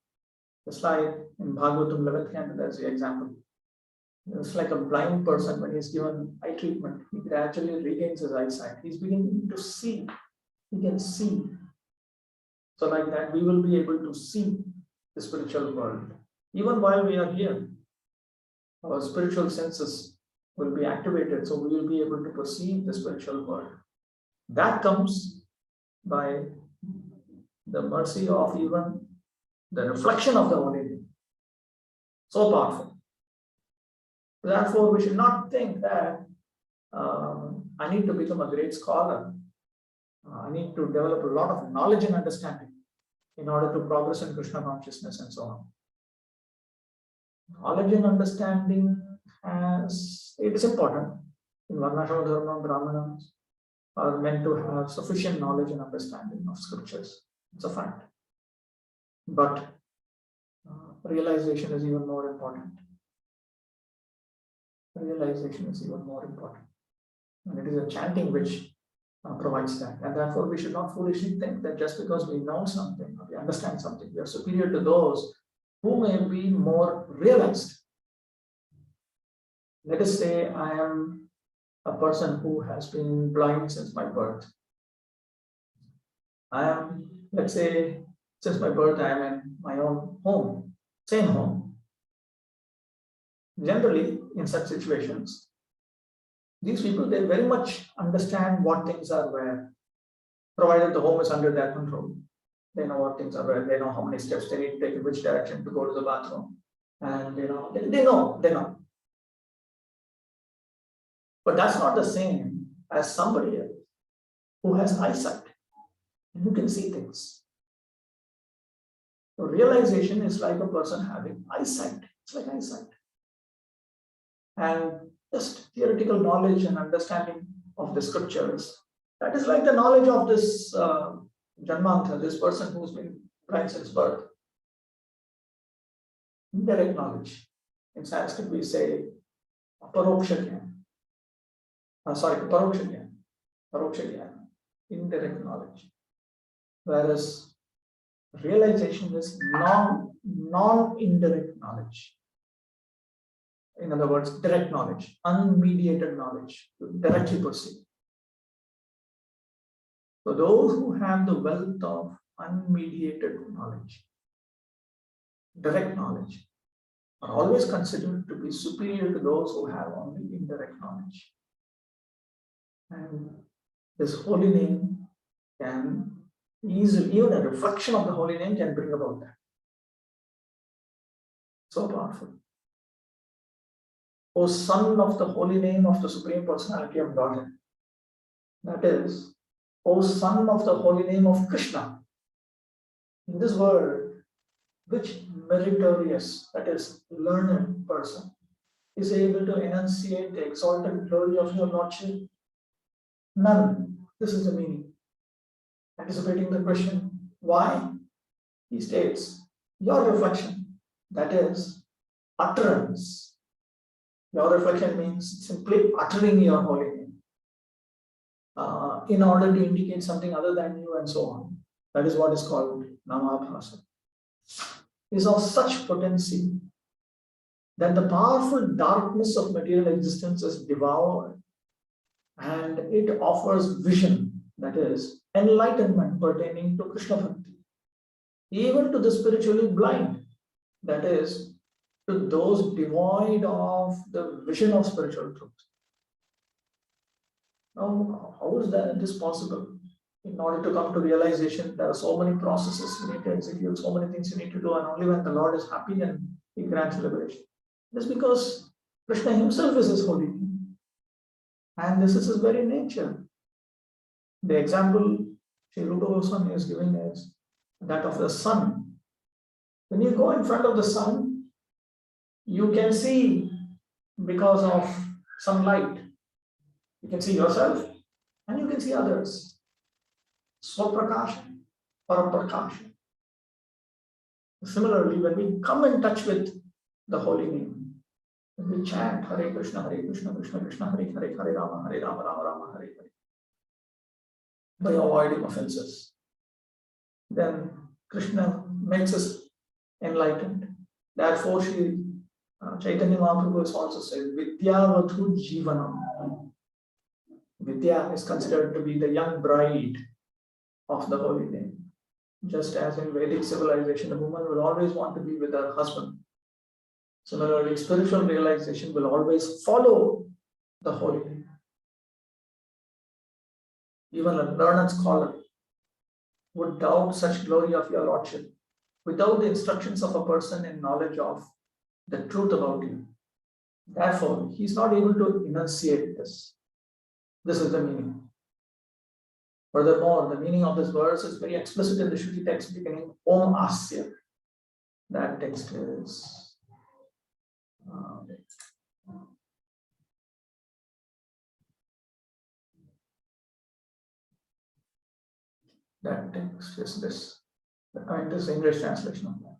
[SPEAKER 1] Just like in Bhagavatam 11th canto, there's the example. It's like a blind person when he's given eye treatment, he gradually regains his eyesight. He's beginning to see. He can see. So like that, we will be able to see the spiritual world. Even while we are here, our spiritual senses will be activated, so we will be able to perceive the spiritual world. That comes by the mercy of even the reflection of the Holy Name. So powerful. Therefore, we should not think that I need to become a great scholar. I need to develop a lot of knowledge and understanding in order to progress in Krishna consciousness and so on. Knowledge and understanding it is important. In Varnashama Dharma, Brahmanas are meant to have sufficient knowledge and understanding of scriptures. It's a fact. But realization is even more important. Realization is even more important. And it is a chanting which provides that. And therefore, we should not foolishly think that just because we know something or we understand something, we are superior to those who may be more realized. Let us say I am a person who has been blind since my birth. Let's say, since my birth, I am in my own home, same home. Generally, in such situations, these people, they very much understand what things are where, provided the home is under their control. They know what things are where, they know how many steps they need to take in which direction to go to the bathroom. And they know. But that's not the same as somebody else who has eyesight and who can see things. So realization is like a person having eyesight. It's like eyesight. And just theoretical knowledge and understanding of the scriptures, that is like the knowledge of this Janmantha, this person who's been blind since birth. Indirect knowledge. In Sanskrit, we say Paroksha Jnana. Paroksha Jnana. Indirect knowledge. Whereas realization is non-indirect knowledge. In other words, direct knowledge, unmediated knowledge, directly perceive. So those who have the wealth of unmediated knowledge, direct knowledge, are always considered to be superior to those who have only indirect knowledge. And this holy name can easily, even a reflection of the holy name can bring about that. So powerful. O Son of the holy name of the Supreme Personality of Godhead. That is, O Son of the holy name of Krishna. In this word, which meritorious, that is, learned person, is able to enunciate the exalted glory of your Lordship? None. This is the meaning. Anticipating the question, why? He states, your reflection, that is, utterance. Your reflection means simply uttering your holy name in order to indicate something other than you and so on. That is what is called Namabhasa. Is of such potency that the powerful darkness of material existence is devoured and it offers vision, that is, enlightenment pertaining to Krishna Bhakti, even to the spiritually blind, that is, to those devoid of the vision of spiritual truth. Now, how is this possible? In order to come to realization, there are so many processes you need to execute, so many things you need to do, and only when the Lord is happy and He grants liberation. This is because Krishna Himself is His holy name, and this is His very nature. The example Sri Rupa Goswami is giving is that of the sun. When you go in front of the sun, you can see because of some light. You can see yourself and you can see others. Swaprakasha, Paraprakasha. Similarly, when we come in touch with the holy name, when we chant Hare Krishna, Krishna Krishna, Hare Hare, Hare Rama, Rama Rama, Hare Hare, by avoiding offenses, then Krishna makes us enlightened. Therefore, Chaitanya Mahaprabhu has also said, Vidya Vathu Jivanam. Vidya is considered to be the young bride of the holy name. Just as in Vedic civilization, the woman will always want to be with her husband. Similarly, spiritual realization will always follow the holy name. Even a learned scholar would doubt such glory of your Lordship without the instructions of a person in knowledge of the truth about you. Therefore, he is not able to enunciate this. This is the meaning. Furthermore, the meaning of this verse is very explicit in the Shruti text beginning Om Asya. That text is this. This English translation of that.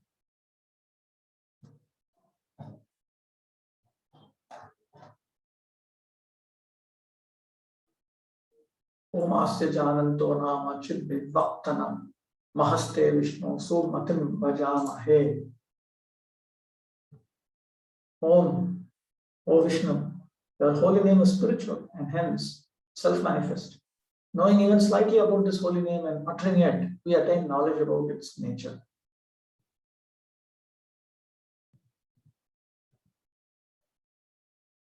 [SPEAKER 1] Om Asya Jananto Nama Chidvidvaktanam Mahaste Vishnu Surmatim Bhajamahe. Om, O Vishnu, your holy name is spiritual and hence self-manifest. Knowing even slightly about this holy name and uttering it, we attain knowledge about its nature.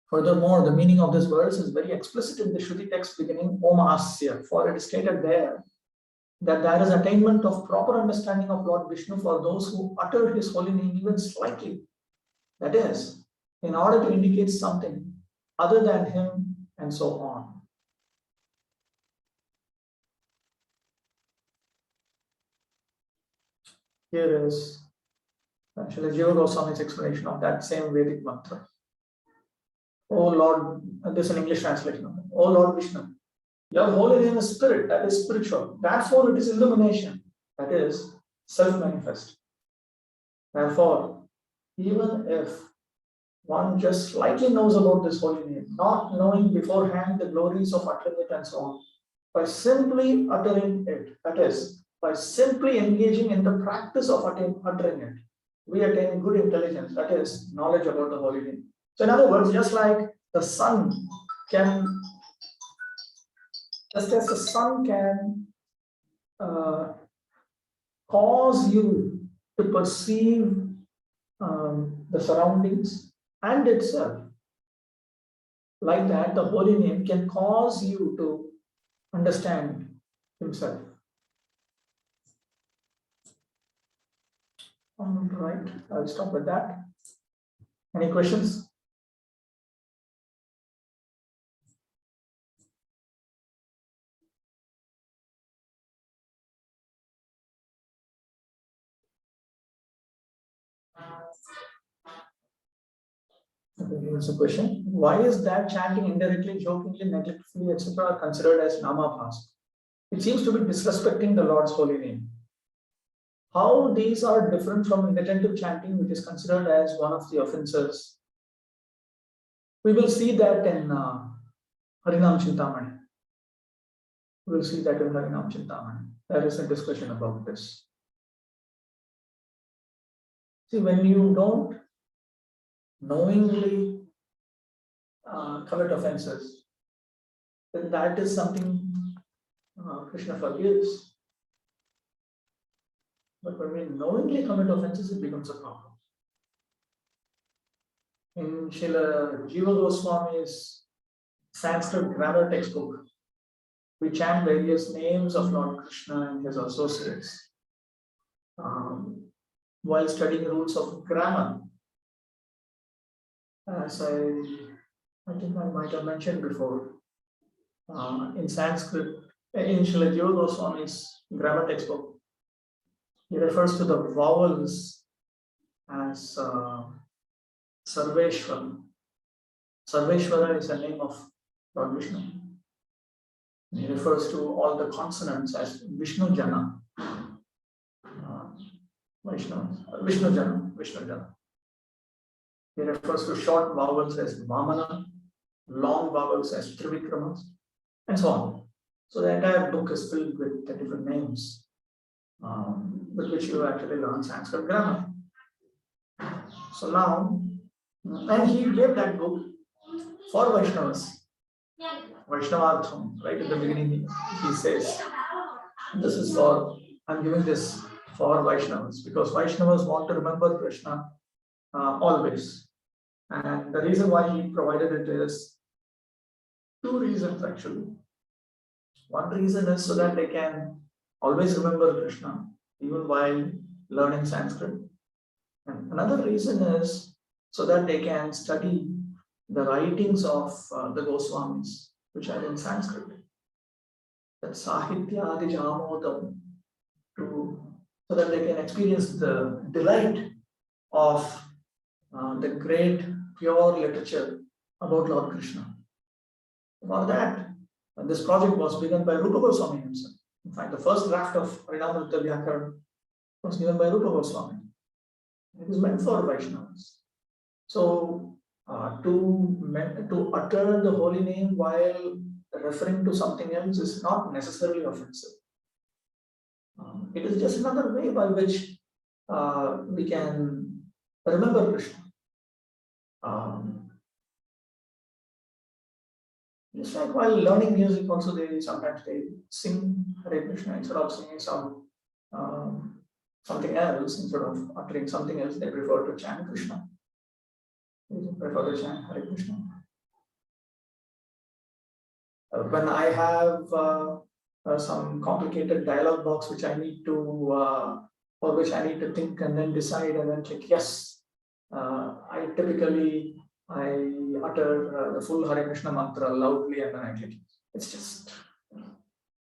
[SPEAKER 1] Furthermore, the meaning of this verse is very explicit in the Shruti text beginning Om Asya, for it is stated there that there is attainment of proper understanding of Lord Vishnu for those who utter his holy name even slightly. That is, in order to indicate something other than him and so on. Here is actually Jiva Goswami's explanation of that same Vedic mantra. Oh Lord, this is an English translation of it. Oh Lord Vishnu, your holy name is spirit, that is spiritual. Therefore, it is illumination, that is self-manifest. Therefore, even if one just slightly knows about this holy name, not knowing beforehand the glories of uttering it and so on, by simply uttering it, that is, by simply engaging in the practice of uttering it, we attain good intelligence, that is, knowledge about the holy name. So in other words, just like the sun can, just as the sun can cause you to perceive the surroundings and itself, like that, the holy name can cause you to understand himself. All right, I'll stop with that. Any questions? Here's a question. Why is that chanting indirectly, jokingly, neglectfully, etc. considered as namabhas? It seems to be disrespecting the Lord's holy name. How these are different from inattentive chanting, which is considered as one of the offenses? We will see that in Harinam Chintamani. We will see that in Harinam Chintamani. There is a discussion about this. See, when you don't knowingly commit offenses, then that is something Krishna forgives. But when we knowingly commit offenses, it becomes a problem. In Srila Jiva Goswami's Sanskrit grammar textbook, we chant various names of Lord Krishna and his associates while studying rules of grammar. As I think I might have mentioned before, in Sanskrit, in Srila Jiva Goswami's grammar textbook, he refers to the vowels as Sarveshwara. Sarveshwara is a name of Lord Vishnu. He refers to all the consonants as Vishnu Jana. Vishnu Jana. He refers to short vowels as Vamana, long vowels as Trivikramas, and so on. So the entire book is filled with the different names with which you actually learn Sanskrit grammar. So now, and he gave that book for Vaishnavas. Vaishnavartham, right in the beginning, he says, this is for, I'm giving this for Vaishnavas, because Vaishnavas want to remember Krishna always. And the reason why he provided it is two reasons actually. One reason is so that they can always remember Krishna, even while learning Sanskrit. And another reason is so that they can study the writings of the Goswamis, which are in Sanskrit. That Sahitya Adi Jamodam, so that they can experience the delight of the great pure literature about Lord Krishna. For that, this project was begun by Rupa Goswami himself. In fact, the first draft of Harinamrita Vyakaran was given by Rupa Goswami. It is meant for Vaishnavas. So, to utter the holy name while referring to something else is not necessarily offensive. It is just another way by which we can remember Krishna. Just like while learning music, also sometimes they sing Hare Krishna instead of singing something else, instead of uttering something else, they prefer to chant Krishna. They prefer to chant Hare Krishna. When I have some complicated dialogue box which I need to, for which I need to think and then decide and then click yes, I typically utter the full Hare Krishna mantra loudly and then I click it. It's just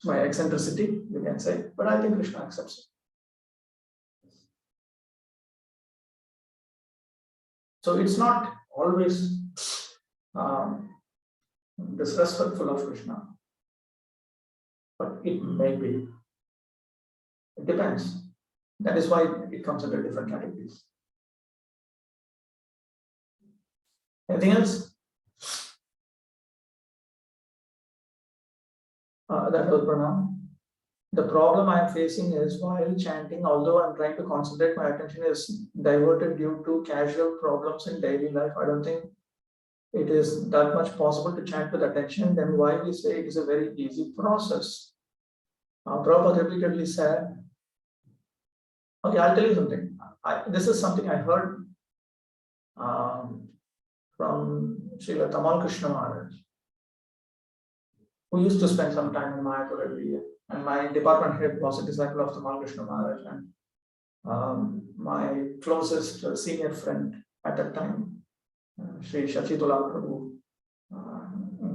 [SPEAKER 1] my eccentricity, you can say, but I think Krishna accepts it. So it's not always disrespectful of Krishna, but it may be. It depends. That is why it comes under different categories. Anything else? That was Pranam. The problem I am facing is while chanting, although I'm trying to concentrate, my attention is diverted due to casual problems in daily life. I don't think it is that much possible to chant with attention. Then why we say it is a very easy process? Prabhupada repeatedly said, okay, I'll tell you something. This is something I heard from Srila Tamal Krishna Maharaj, who used to spend some time in Mayapur every year. And my department head was a disciple of Tamal Krishna Maharaj, and my closest senior friend at that time Sri Shachitula Prabhu.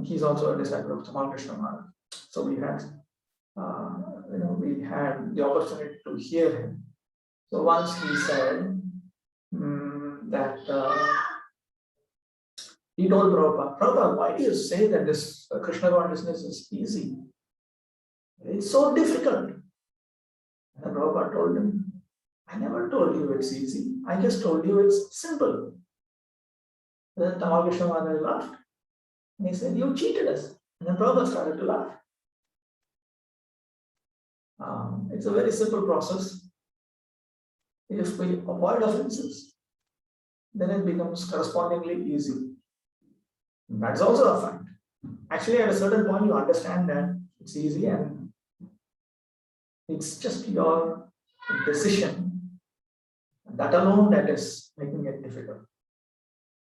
[SPEAKER 1] He's also a disciple of Tamal Krishna Maharaj. So we had the opportunity to hear him. So once he said that he told Prabhupada, why do you say that this Krishna consciousness is easy? It's so difficult. And Prabhupada told him, I never told you it's easy. I just told you it's simple. Then Tamal Krishna Maharaj laughed. And he said, you cheated us. And then Prabhupada started to laugh. It's a very simple process. If we avoid offenses, then it becomes correspondingly easy. That's also a fact. Actually, at a certain point, you understand that it's easy and it's just your decision. That alone that is making it difficult.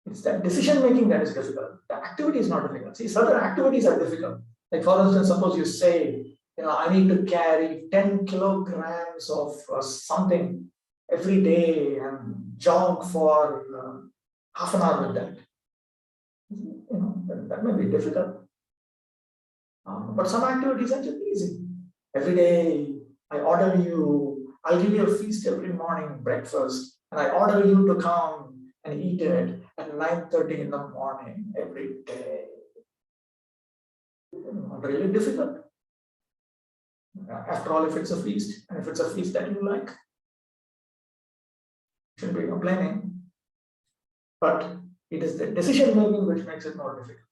[SPEAKER 1] It's that decision making that is difficult. The activity is not difficult. See, certain activities are difficult. Like for instance, suppose you say, I need to carry 10 kilograms of something every day and jog for half an hour with that. That may be difficult. But some activities are just easy. Every day, I'll give you a feast every morning, breakfast, and I order you to come and eat it at 9:30 in the morning every day. Not really difficult. After all, if it's a feast, and if it's a feast that you like, shouldn't be complaining. But it is the decision making which makes it more difficult.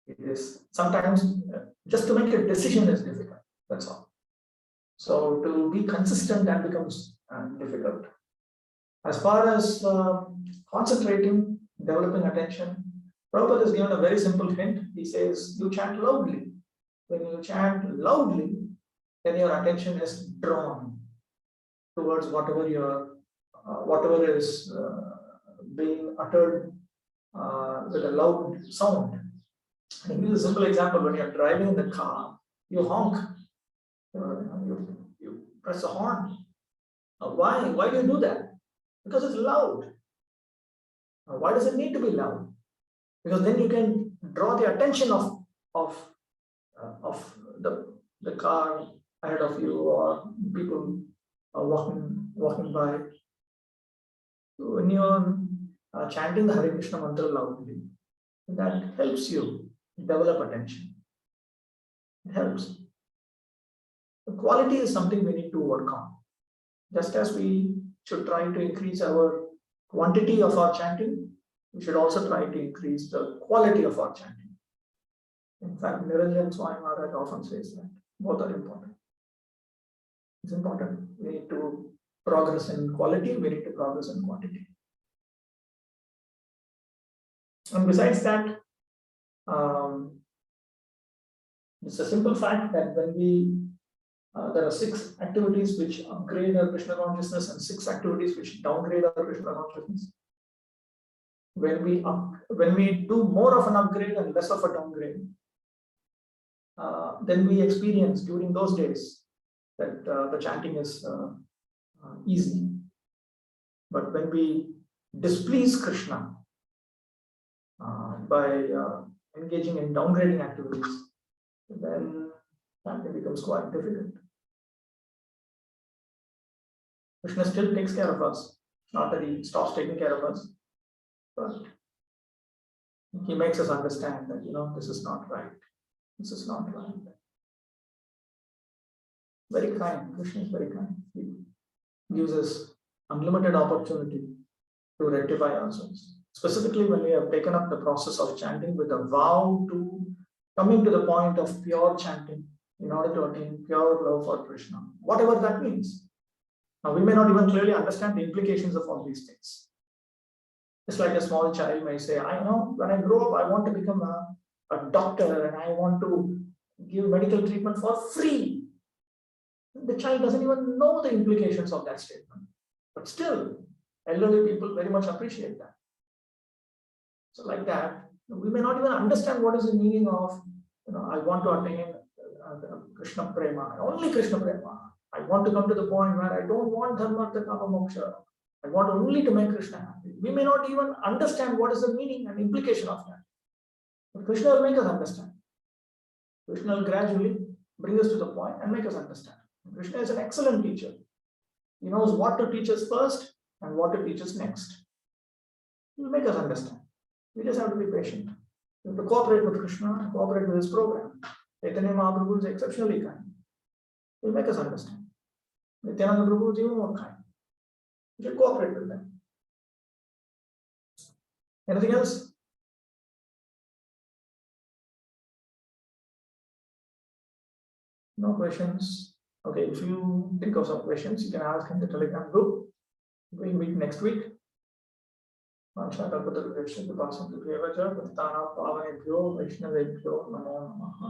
[SPEAKER 1] It is sometimes just to make a decision is difficult. That's all. So to be consistent, that becomes difficult. As far as concentrating, developing attention, Prabhupada has given a very simple hint. He says, you chant loudly. When you chant loudly, then your attention is drawn towards whatever is being uttered with a loud sound. I'll give you a simple example. When you're driving in the car, you honk, you press the horn. Why? Why do you do that? Because it's loud. Why does it need to be loud? Because then you can draw the attention of the car ahead of you or people walking by. When you're chanting the Hare Krishna mantra loudly, that helps you develop attention. It helps. The quality is something we need to work on. Just as we should try to increase our quantity of our chanting, we should also try to increase the quality of our chanting. In fact, Niranjan Swami Maharaj often says that both are important. It's important. We need to progress in quality, we need to progress in quantity. And besides that, it's a simple fact that when there are 6 activities which upgrade our Krishna consciousness and 6 activities which downgrade our Krishna consciousness. When we do more of an upgrade and less of a downgrade, then we experience during those days that the chanting is easy. But when we displease Krishna by engaging in downgrading activities, then chanting becomes quite difficult. Krishna still takes care of us, not that he stops taking care of us, but he makes us understand that this is not right. This is not right. Very kind. Krishna is very kind. He gives us unlimited opportunity to rectify ourselves. Specifically, when we have taken up the process of chanting with a vow to coming to the point of pure chanting in order to attain pure love for Krishna, whatever that means. Now, we may not even clearly understand the implications of all these things. Just like a small child may say, I know when I grow up, I want to become a doctor and I want to give medical treatment for free. The child doesn't even know the implications of that statement. But still, elderly people very much appreciate that. So like that, we may not even understand what is the meaning of, I want to attain Krishna Prema, only Krishna Prema. I want to come to the point where I don't want dharma, artha, kama, moksha. I want only to make Krishna happy. We may not even understand what is the meaning and implication of that. But Krishna will make us understand. Krishna will gradually bring us to the point and make us understand. Krishna is an excellent teacher. He knows what to teach us first and what to teach us next. He will make us understand. We just have to be patient. We have to cooperate with Krishna and cooperate with his program. Chaitanya Mahaprabhu is exceptionally kind. He will make us understand. Nityananda Prabhu is even more kind. We should cooperate with them. Anything else? No questions? Okay, if you think of some questions, you can ask in the Telegram group. We'll meet next week. Vaishnaveभ्यो, Vaishnaveभ्यो, Namo Namaha.